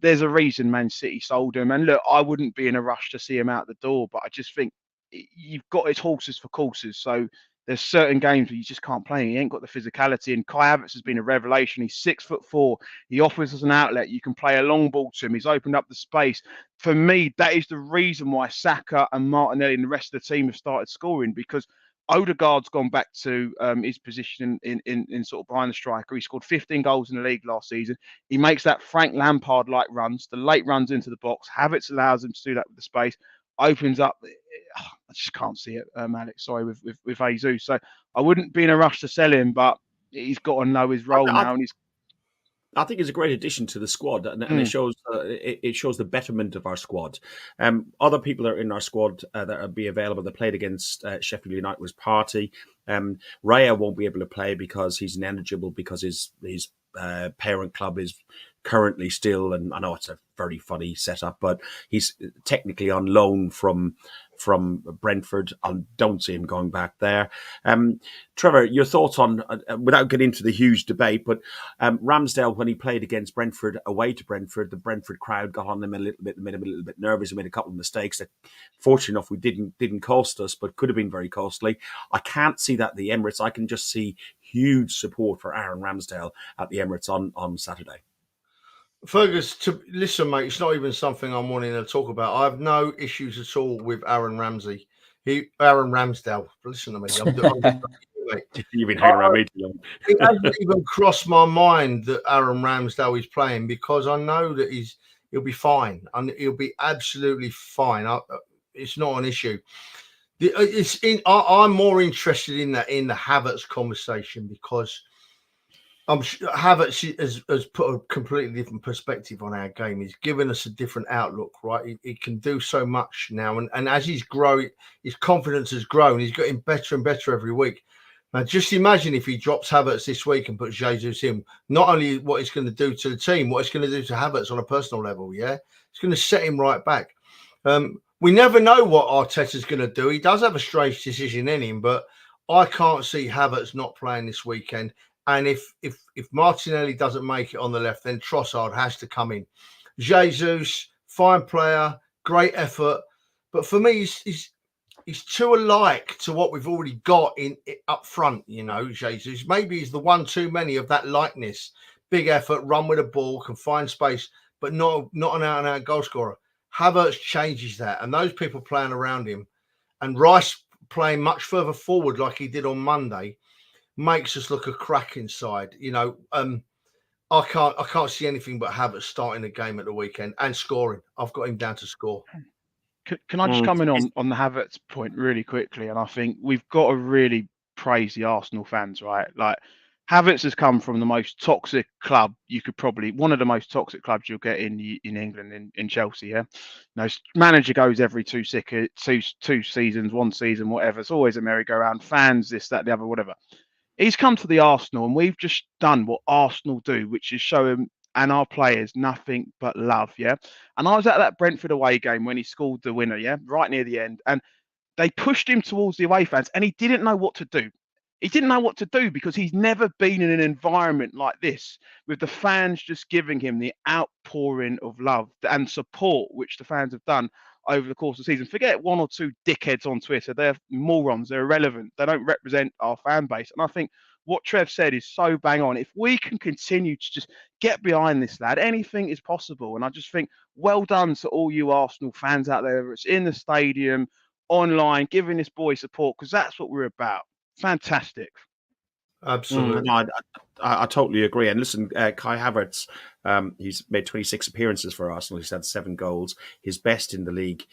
Speaker 4: there's a reason Man City sold him. And look, I wouldn't be in a rush to see him out the door, but I just think you've got his horses for courses. So there's certain games where you just can't play. He ain't got the physicality. And Kai Havertz has been a revelation. He's 6'4". He offers us an outlet. You can play a long ball to him. He's opened up the space. For me, that is the reason why Saka and Martinelli and the rest of the team have started scoring, because Odegaard's gone back to his position in sort of behind the striker. He scored 15 goals in the league last season. He makes that Frank Lampard-like runs, the late runs into the box. Havertz allows him to do that with the space, opens up. I just can't see it, Alex. Sorry, with Jesus. So I wouldn't be in a rush to sell him, but he's got to know his role now, and he's.
Speaker 1: I think it's a great addition to the squad, and it shows the betterment of our squad. Other people that are in our squad that will be available that played against Sheffield United was Partey. Raya won't be able to play because he's ineligible because his parent club is currently still, and I know it's a very funny setup, but he's technically on loan from Brentford. I don't see him going back there. Trevor, your thoughts on, without getting into the huge debate, but Ramsdale, when he played against Brentford, away to Brentford, the Brentford crowd got on him a little bit, made him a little bit nervous, and made a couple of mistakes that, fortunately enough, we didn't cost us, but could have been very costly. I can't see that at the Emirates. I can just see huge support for Aaron Ramsdale at the Emirates on Saturday.
Speaker 5: Fergus, listen, mate, it's not even something I'm wanting to talk about. I have no issues at all with Aaron Ramsdale. Listen to me.
Speaker 1: You've been hanging around me too long.
Speaker 5: It hasn't even crossed my mind that Aaron Ramsdale is playing, because I know that he'll be fine, and he'll be absolutely fine. It's not an issue. I'm more interested in the Havertz conversation, because Havertz has put a completely different perspective on our game. He's given us a different outlook, right? He can do so much now, and as he's growing, his confidence has grown. He's getting better and better every week. Now, just imagine if he drops Havertz this week and puts Jesus in. Not only what it's going to do to the team, what it's going to do to Havertz on a personal level. Yeah, it's going to set him right back. We never know what Arteta's going to do. He does have a strange decision in him, but I can't see Havertz not playing this weekend. And if Martinelli doesn't make it on the left, then Trossard has to come in. Jesus, fine player, great effort, but for me, he's too alike to what we've already got in up front. You know, Jesus maybe he's the one too many of that likeness. Big effort, run with the ball, can find space, but not an out-and-out goal scorer. Havertz changes that, and those people playing around him, and Rice playing much further forward like he did on Monday, makes us look a cracking side. You know, I can't see anything but Havertz starting the game at the weekend and scoring. I've got him down to score.
Speaker 4: Can I just come in on the Havertz point really quickly? And I think we've got to really praise the Arsenal fans, right? Like, Havertz has come from the most toxic club one of the most toxic clubs you'll get in England, in Chelsea. Yeah, manager goes every two seasons, one season, whatever. It's always a merry-go-round. Fans, this, that, the other, whatever. He's come to the Arsenal, and we've just done what Arsenal do, which is show him and our players nothing but love. Yeah, and I was at that Brentford away game when he scored the winner. Yeah, right near the end, and they pushed him towards the away fans, and he didn't know what to do. He didn't know what to do because he's never been in an environment like this, with the fans just giving him the outpouring of love and support, which the fans have done over the course of the season. Forget one or two dickheads on Twitter. They're morons. They're irrelevant. They don't represent our fan base. And I think what Trev said is so bang on. If we can continue to just get behind this lad, anything is possible. And I just think, well done to all you Arsenal fans out there, whether it's in the stadium, online, giving this boy support, because that's what we're about. Fantastic.
Speaker 5: Absolutely.
Speaker 1: No, I totally agree. And listen, Kai Havertz, he's made 26 appearances for Arsenal. He's had 7 goals. His best in the league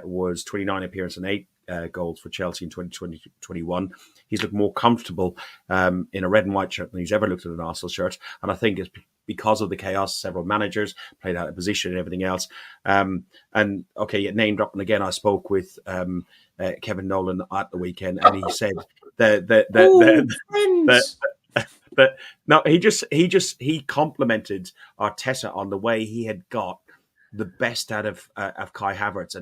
Speaker 1: was 29 appearances and 8 goals for Chelsea in 2020-21. He's looked more comfortable in a red and white shirt than he's ever looked at an Arsenal shirt. And I think it's because of the chaos, several managers played out of position and everything else. And okay, name dropping again, I spoke with Kevin Nolan at the weekend, and he said he complimented Arteta on the way he had got the best out of Kai Havertz,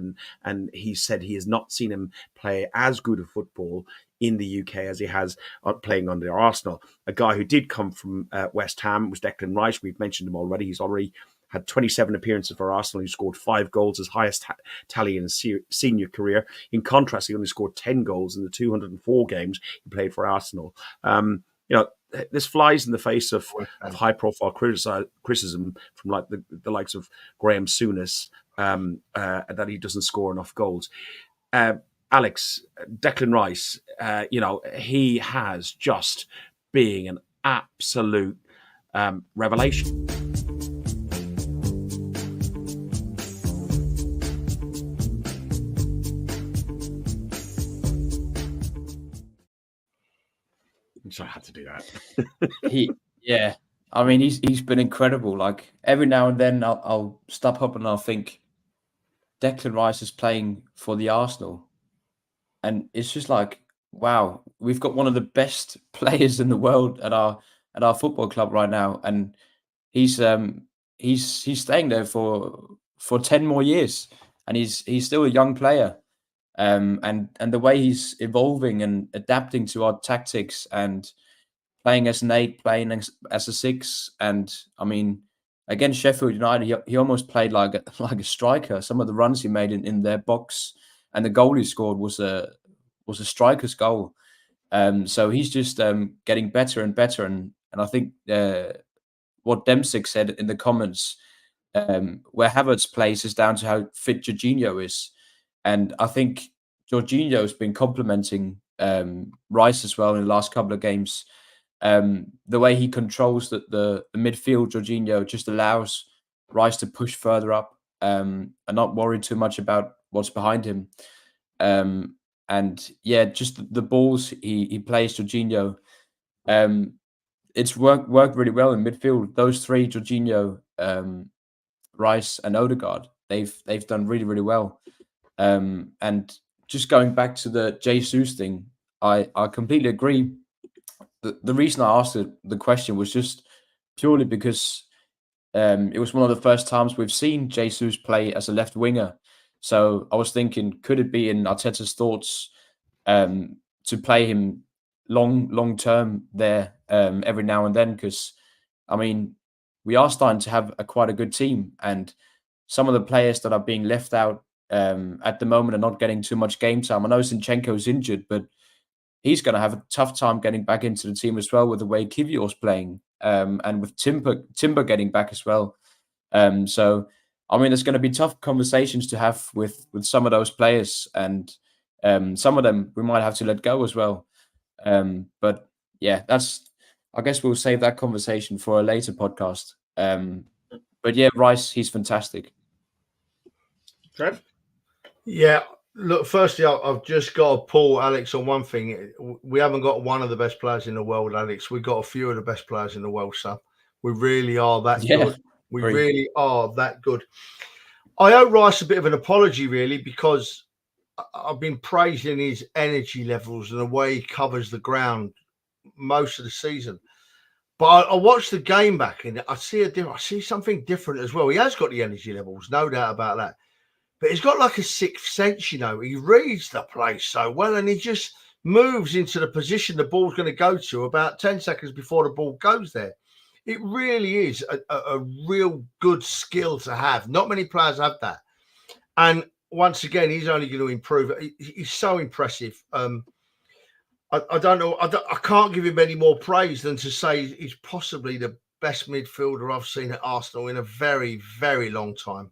Speaker 1: and he said he has not seen him play as good a football in the UK as he has playing under Arsenal. A guy who did come from West Ham was Declan Rice. We've mentioned him already. He's already had 27 appearances for Arsenal. He scored 5 goals, his highest tally in his senior career. In contrast, he only scored 10 goals in the 204 games he played for Arsenal. This flies in the face of high-profile criticism from like the likes of Graham Souness that he doesn't score enough goals. Alex, Declan Rice, he has just been an absolute revelation. So I had to do that.
Speaker 3: I mean, he's been incredible. Like, every now and then I'll stop up and I'll think, Declan Rice is playing for the Arsenal, and it's just like, wow, we've got one of the best players in the world at our football club right now, and he's staying there for 10 more years, and he's still a young player. And the way he's evolving and adapting to our tactics and playing as an 8, playing as a 6, and I mean, against Sheffield United, he almost played like a striker. Some of the runs he made in their box, and the goal he scored was a striker's goal. So he's just getting better and better, and I think what Demsick said in the comments, where Havertz plays is down to how fit Jorginho is. And I think Jorginho has been complimenting Rice as well in the last couple of games. The way he controls the midfield, Jorginho just allows Rice to push further up and not worry too much about what's behind him. And yeah, just the balls he plays, Jorginho. It's worked really well in midfield. Those three, Jorginho, Rice, and Odegaard, they've done really, really well. And just going back to the Jesus thing, I completely agree. The reason I asked the question was just purely because it was one of the first times we've seen Jesus play as a left winger. So I was thinking, could it be in Arteta's thoughts to play him long term there every now and then? Because I mean, we are starting to have quite a good team, and some of the players that are being left out at the moment are not getting too much game time. I know Zinchenko's injured, but he's going to have a tough time getting back into the team as well with the way Kivior's playing, and with Timber getting back as well. So, I mean, there's going to be tough conversations to have with some of those players, and some of them we might have to let go as well. But yeah, I guess we'll save that conversation for a later podcast. But yeah, Rice, he's fantastic.
Speaker 1: Trev?
Speaker 5: Yeah, look, firstly, I've just got to pull Alex on one thing. We haven't got one of the best players in the world, Alex. We've got a few of the best players in the world, son. We really are that good. We really are that good. I owe Rice a bit of an apology, really, because I've been praising his energy levels and the way he covers the ground most of the season. But I watched the game back and I see something different as well. He has got the energy levels, no doubt about that. But he's got like a sixth sense, you know. He reads the place so well, and he just moves into the position the ball's going to go to about 10 seconds before the ball goes there. It really is a real good skill to have. Not many players have that. And once again, he's only going to improve. He's so impressive. I don't know. I can't give him any more praise than to say he's possibly the best midfielder I've seen at Arsenal in a very, very long time,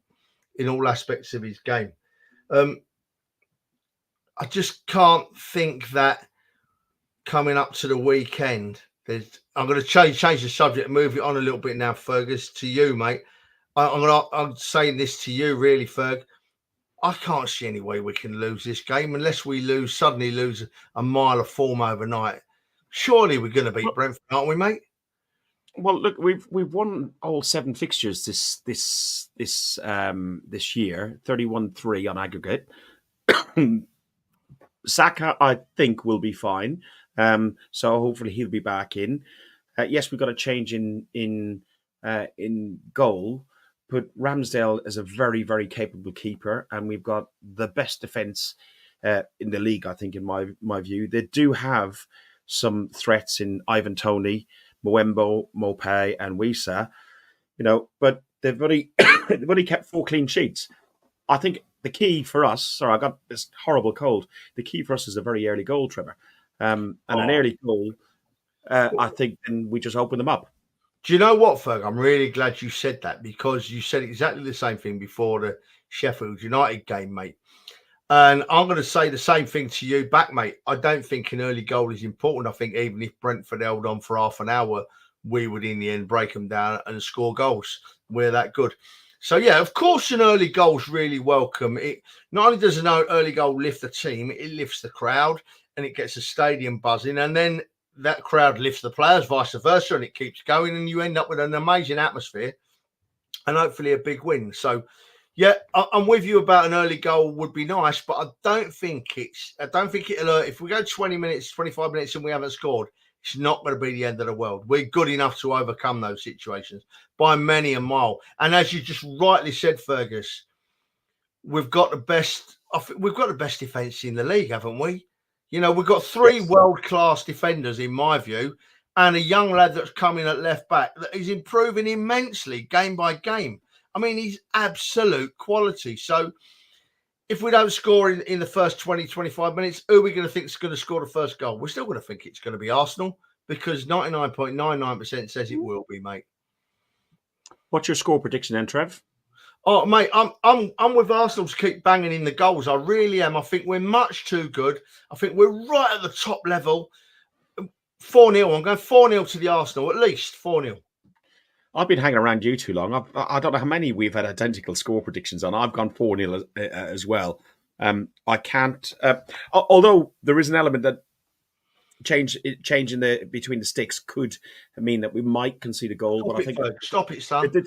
Speaker 5: in all aspects of his game. I just can't think that coming up to the weekend, I'm going to change the subject and move it on a little bit now, Fergus, to you, mate. I'm saying this to you, really, Ferg. I can't see any way we can lose this game unless we suddenly lose a mile of form overnight. Surely we're going to beat Brentford, aren't we, mate?
Speaker 1: Well, look, we've won all 7 fixtures this year, 31-3 on aggregate. Saka, I think, will be fine. So hopefully he'll be back in. Yes, we've got a change in goal, but Ramsdale is a very, very capable keeper, and we've got the best defence in the league, I think, in my view. They do have some threats in Ivan Toney, Mbeumo, Mopé, and Wissa, but they've only kept 4 clean sheets. I think the key for us, sorry, I got this horrible cold. The key for us is a very early goal, Trevor. An early goal, I think, then we just open them up.
Speaker 5: Do you know what, Ferg? I'm really glad you said that, because you said exactly the same thing before the Sheffield United game, mate. And I'm going to say the same thing to you back, mate. I don't think an early goal is important. I think even if Brentford held on for half an hour, we would in the end break them down and score goals. We're that good. So, yeah, of course, an early goal is really welcome. It not only does an early goal lift the team, it lifts the crowd and it gets the stadium buzzing. And then that crowd lifts the players, vice versa, and it keeps going. And you end up with an amazing atmosphere and hopefully a big win. So, yeah, I'm with you about an early goal would be nice, but I don't think it'll, if we go 20 minutes, 25 minutes and we haven't scored, it's not going to be the end of the world. We're good enough to overcome those situations by many a mile. And as you just rightly said, Fergus, we've got the best defence in the league, haven't we? We've got 3 world-class defenders, in my view, and a young lad that's coming at left back that is improving immensely game by game. I mean, he's absolute quality. So if we don't score in the first 20, 25 minutes, who are we going to think is going to score the first goal? We're still going to think it's going to be Arsenal, because 99.99% says it will be, mate.
Speaker 1: What's your score prediction then, Trev?
Speaker 5: Oh, mate, I'm with Arsenal to keep banging in the goals. I really am. I think we're much too good. I think we're right at the top level. 4-0. I'm going 4-0 to the Arsenal, at least 4-0.
Speaker 1: I've been hanging around you too long. I don't know how many we've had identical score predictions on. I've gone 4-0 as well. I can't. Although there is an element that change in the between the sticks could mean that we might concede a goal. But I think
Speaker 5: stop it, son.
Speaker 1: The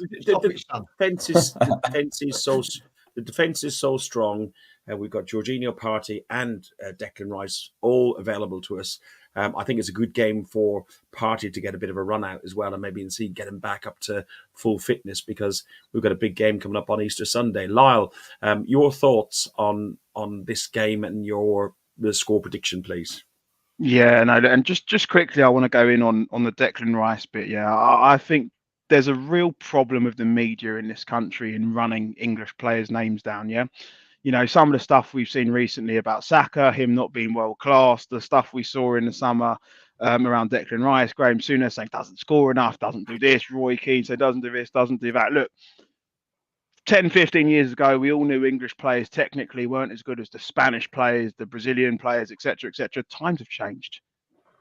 Speaker 1: defense is so strong. We've got Jorginho, Partey, and Declan Rice all available to us. I think it's a good game for Partey to get a bit of a run out as well, and maybe get him back up to full fitness, because we've got a big game coming up on Easter Sunday. Lyle, your thoughts on this game and the score prediction, please.
Speaker 4: Yeah, no, and just quickly, I want to go in on the Declan Rice bit. Yeah, I think there's a real problem with the media in this country in running English players' names down. Yeah, some of the stuff we've seen recently about Saka, him not being world class, the stuff we saw in the summer around Declan Rice, Graham Souness saying doesn't score enough, doesn't do this, Roy Keane said doesn't do this, doesn't do that. Look, 10, 15 years ago, we all knew English players technically weren't as good as the Spanish players, the Brazilian players, etc., etc. Times have changed.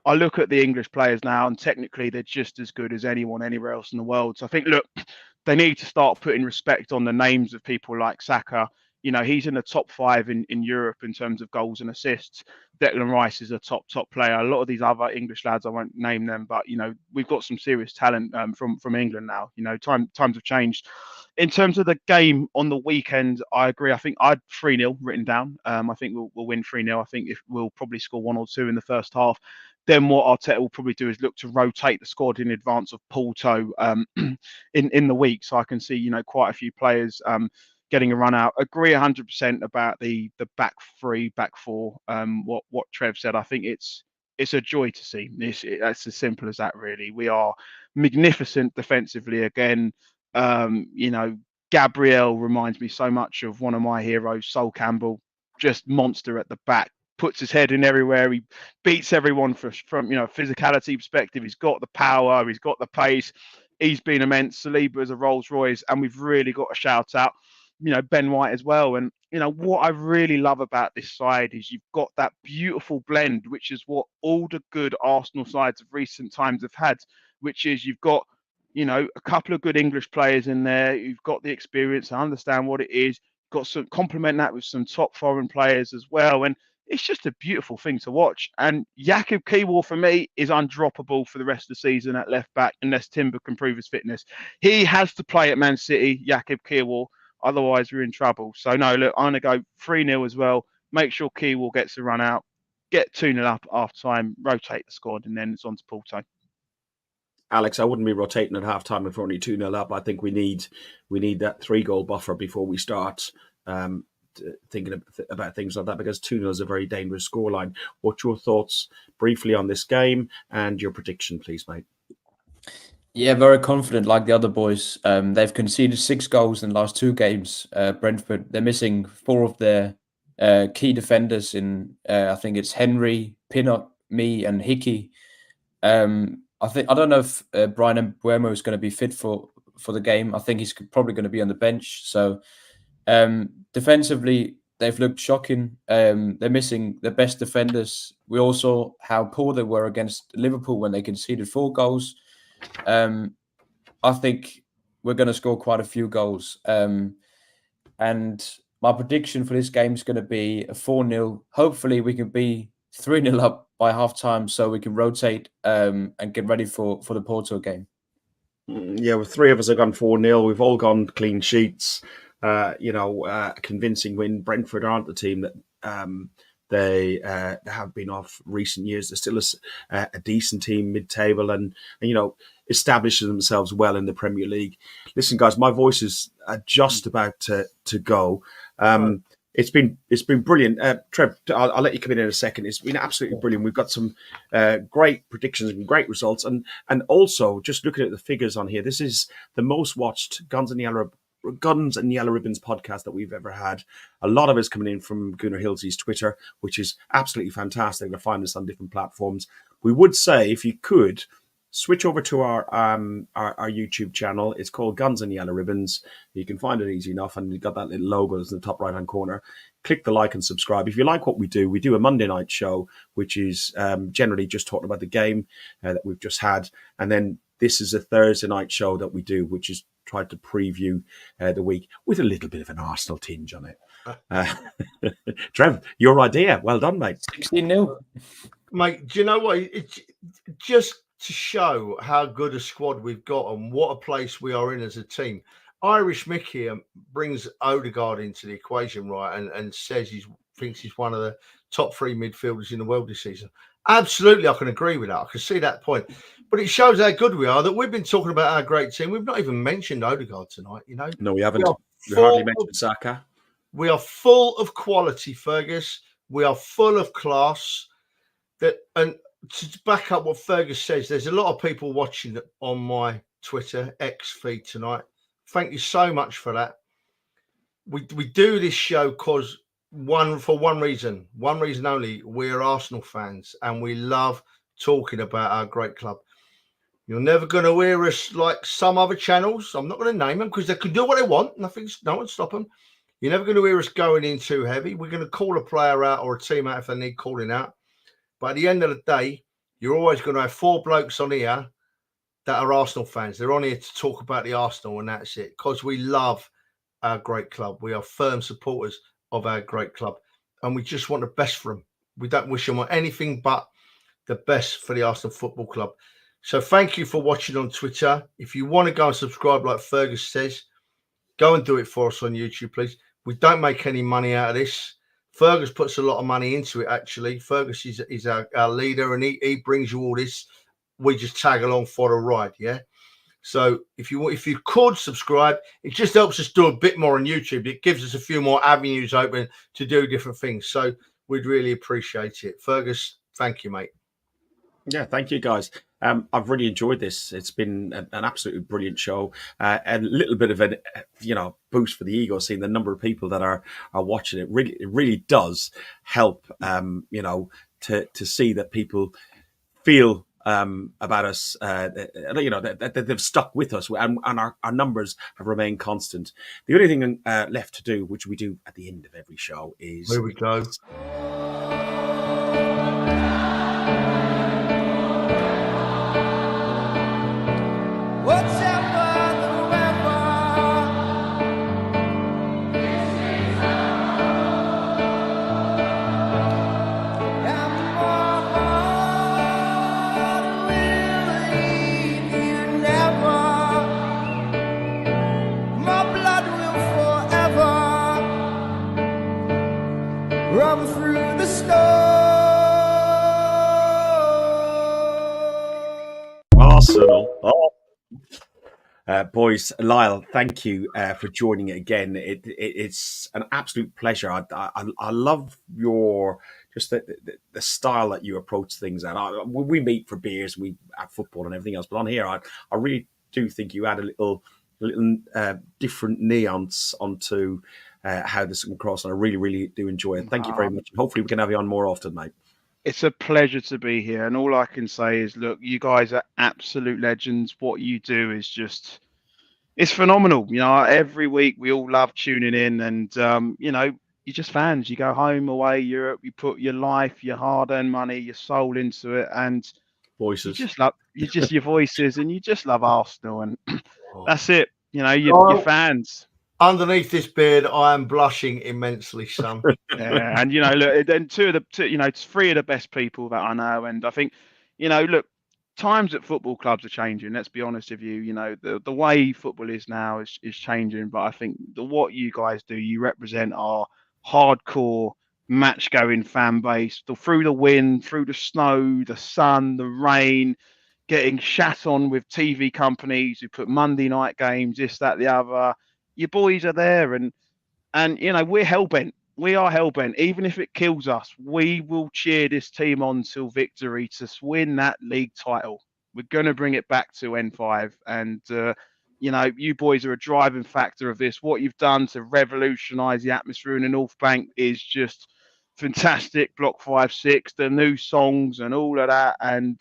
Speaker 4: I look at the English players now, and technically they're just as good as anyone anywhere else in the world. So I think, look, they need to start putting respect on the names of people like Saka. He's in the top 5 in Europe in terms of goals and assists. Declan Rice is a top player. A lot of these other English lads, I won't name them, but we've got some serious talent from England now. Times have changed. In terms of the game on the weekend, I agree. I think I had 3-0 written down. I think we'll win 3-0. I think we'll probably score 1 or 2 in the first half. Then what Arteta will probably do is look to rotate the squad in advance of Porto in the week. So I can see, quite a few players getting a run out. Agree 100% about the back 3, back 4. What Trev said, I think it's a joy to see. That's as simple as that, really. We are magnificent defensively again. Gabriel reminds me so much of one of my heroes, Sol Campbell, just monster at the back. Puts his head in everywhere. He beats everyone from physicality perspective. He's got the power. He's got the pace. He's been immense. Saliba is a Rolls Royce, and we've really got to shout out, Ben White as well. And what I really love about this side is you've got that beautiful blend, which is what all the good Arsenal sides of recent times have had, which is you've got a couple of good English players in there. You've got the experience. I understand what it is. You've got some complement that with some top foreign players as well, and it's just a beautiful thing to watch. And Jakub Kiwior, for me, is undroppable for the rest of the season at left back unless Timber can prove his fitness. He has to play at Man City, Jakub Kiwior, otherwise we're in trouble. So, no, look, I'm going to go 3-0 as well. Make sure Kiwior gets a run out, get 2-0 up at half time, rotate the squad, and then it's on to Porto.
Speaker 1: Alex, I wouldn't be rotating at half time if we're only 2-0 up. I think we need that 3-goal buffer before we start thinking about things like that, because 2-0 is a very dangerous scoreline. What's your thoughts briefly on this game and your prediction, please, mate?
Speaker 3: Yeah, very confident like the other boys. They've conceded 6 goals in the last 2 games. Brentford, they're missing 4 of their key defenders in, I think it's Henry, Pinnock, me, and Hickey. I don't know if Brian Mbeumo is going to be fit for the game. I think he's probably going to be on the bench. So defensively, they've looked shocking. They're missing their best defenders. We all saw how poor they were against Liverpool when they conceded 4 goals. I think we're going to score quite a few goals. And my prediction for this game is going to be a 4-0. Hopefully, we can be 3-0 up by half-time so we can rotate and get ready for the Porto game.
Speaker 1: Yeah, well, 3 of us have gone 4-0. We've all gone clean sheets. Convincing win. Brentford aren't the team that they have been off recent years. They're still a decent team, mid-table, and establishing themselves well in the Premier League. Listen, guys, my voice is just about to go. It's been brilliant. Trev, I'll let you come in a second. It's been absolutely brilliant. We've got some great predictions and great results. And also, just looking at the figures on here, this is the most watched Guns and Yellow Ribbons podcast that we've ever had. A lot of it's coming in from Gunnar Hilsey's Twitter, which is absolutely fantastic. You'll find us on different platforms. We would say, if you could, switch over to our YouTube channel. It's called Guns and Yellow Ribbons. You can find it easy enough, and you've got that little logo that's in the top right-hand corner. Click the like and subscribe. If you like what we do a Monday night show, which is generally just talking about the game that we've just had, and then this is a Thursday night show that we do, which is try to preview the week with a little bit of an Arsenal tinge on it. Trev, your idea. Well done, mate.
Speaker 3: 16-0.
Speaker 5: Mate, do you know what? It's just to show how good a squad we've got and what a place we are in as a team. ARSBRE brings Odegaard into the equation, right, and says thinks he's one of the top 3 midfielders in the world this season. Absolutely, I can agree with that. I can see that point. But it shows how good we are that we've been talking about our great team. We've not even mentioned Odegaard tonight, you know.
Speaker 1: No, we haven't. We hardly mentioned Saka.
Speaker 5: We are full of quality, Fergus. We are full of class. And to back up what Fergus says, there's a lot of people watching on my Twitter X feed tonight. Thank you so much for that. We do this show because for one reason only. We're Arsenal fans and we love talking about our great club. You're never going to hear us like some other channels. I'm not going to name them because they can do what they want. No one stop them. You're never going to hear us going in too heavy. We're going to call a player out or a team out if they need calling out. But at the end of the day, you're always going to have 4 blokes on here that are Arsenal fans. They're on here to talk about the Arsenal, and that's it. Because we love our great club. We are firm supporters of our great club. And we just want the best for them. We don't wish them anything but the best for the Arsenal Football Club. So thank you for watching on Twitter. If you want to go and subscribe like Fergus says, go and do it for us on YouTube, please. We don't make any money out of this. Fergus puts a lot of money into it, actually. Fergus is our leader, and he brings you all this. We just tag along for the ride, yeah? So if you could subscribe, it just helps us do a bit more on YouTube. It gives us a few more avenues open to do different things. So we'd really appreciate it. Fergus, thank you, mate.
Speaker 1: Yeah, thank you, guys. I've really enjoyed this. It's been an absolutely brilliant show, and a little bit of a boost for the ego, seeing the number of people that are watching it. It really does help, to see that people feel about us, that they've stuck with us, and our numbers have remained constant. The only thing left to do, which we do at the end of every show, is
Speaker 5: here we go.
Speaker 1: Boys, Lyle, thank you for joining it again. It's an absolute pleasure. I love your the style that you approach things at. We meet for beers, we have football and everything else, but on here, I really do think you add a little different nuance onto how this comes across, and I really, really do enjoy it. Thank you very much. Hopefully, we can have you on more often, mate.
Speaker 4: It's a pleasure to be here, and all I can say is, look, you guys are absolute legends. What you do is it's phenomenal. Every week we all love tuning in, and you're just fans. You go home, away, Europe. You put your life, your hard-earned money, your soul into it, and
Speaker 1: voices.
Speaker 4: Your voices, and you just love Arsenal, and that's it. You're fans.
Speaker 5: Underneath this beard, I am blushing immensely, son.
Speaker 4: Yeah, and look, then it's 3 of the best people that I know, and I think, look, times at football clubs are changing. Let's be honest with you. The way football is now is changing, but I think what you guys do, you represent our hardcore match-going fan base through the wind, through the snow, the sun, the rain, getting shat on with TV companies who put Monday night games, this, that, the other. Your boys are there, and we're hell-bent. We are hell-bent. Even if it kills us, we will cheer this team on till victory to win that league title. We're going to bring it back to N5. And, you boys are a driving factor of this. What you've done to revolutionise the atmosphere in the North Bank is just fantastic. Block 5-6, the new songs and all of that. And,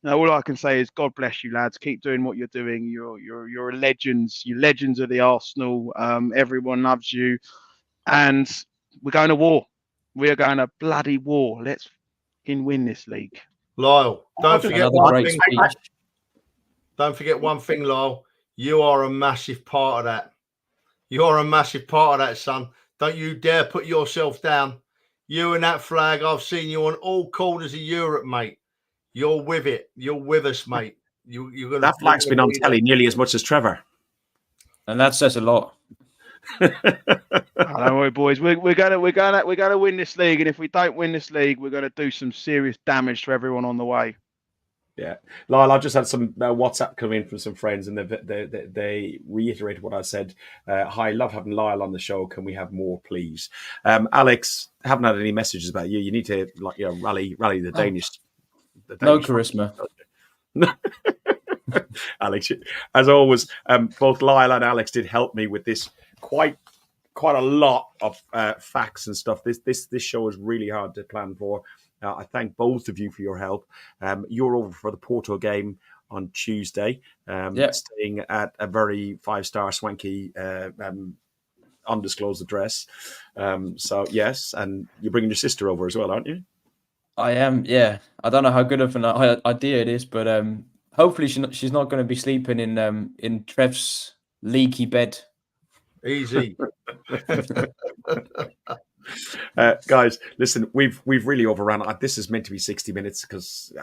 Speaker 4: all I can say is God bless you, lads. Keep doing what you're doing. You're legends. You're legends of the Arsenal. Everyone loves you. And we're going to war. We are going to bloody war. Let's win this league.
Speaker 5: Lyle, don't forget one thing. don't forget one thing, Lyle. You are a massive part of that. You are a massive part of that, son. Don't you dare put yourself down. You and that flag, I've seen you on all corners of Europe, mate. You're with it. You're with us, mate. You're gonna.
Speaker 1: That flag's been on telly nearly as much as Trevor.
Speaker 3: And that says a lot.
Speaker 4: Don't worry, boys. We're gonna win this league, and if we don't win this league, we're gonna do some serious damage to everyone on the way.
Speaker 1: Yeah, Lyle, I've just had some WhatsApp come in from some friends, and they reiterated what I said. Hi, love having Lyle on the show. Can we have more, please? Alex, haven't had any messages about you. You need to rally the Danish.
Speaker 3: No charisma.
Speaker 1: Alex, as always, both Lyle and Alex did help me with this quite a lot of facts and stuff. This show is really hard to plan for. I thank both of you for your help. You're over for the Porto game on Tuesday, staying at a very 5-star swanky undisclosed address. So yes, and you're bringing your sister over as well, aren't you?
Speaker 3: I am, yeah. I don't know how good of an idea it is, but hopefully she's not going to be sleeping in Trev's leaky bed. Easy.
Speaker 1: Guys, listen, we've really overrun. This is meant to be 60 minutes because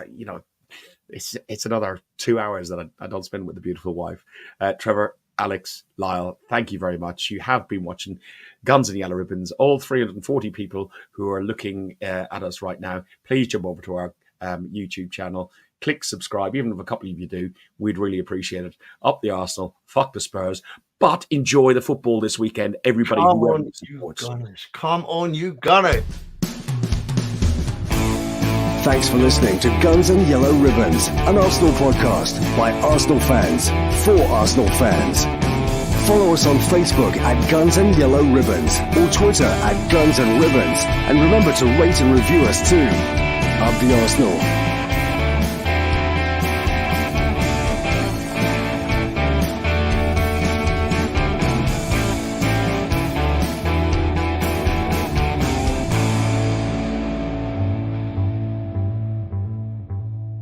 Speaker 1: it's another 2 hours that I don't spend with the beautiful wife. Trevor, Alex, Lyle, thank you very much. You have been watching Guns and Yellow Ribbons. All 340 people who are looking at us right now, please jump over to our YouTube channel. Click subscribe. Even if a couple of you do, we'd really appreciate it. Up the Arsenal, fuck the Spurs, but enjoy the football this weekend. Everybody,
Speaker 5: come on, you Gunners. Come on, you Gunners.
Speaker 2: Thanks for listening to Guns and Yellow Ribbons, an Arsenal podcast by Arsenal fans for Arsenal fans. Follow us on Facebook at Guns and Yellow Ribbons or Twitter at Guns and Ribbons. And remember to rate and review us too. Up the Arsenal.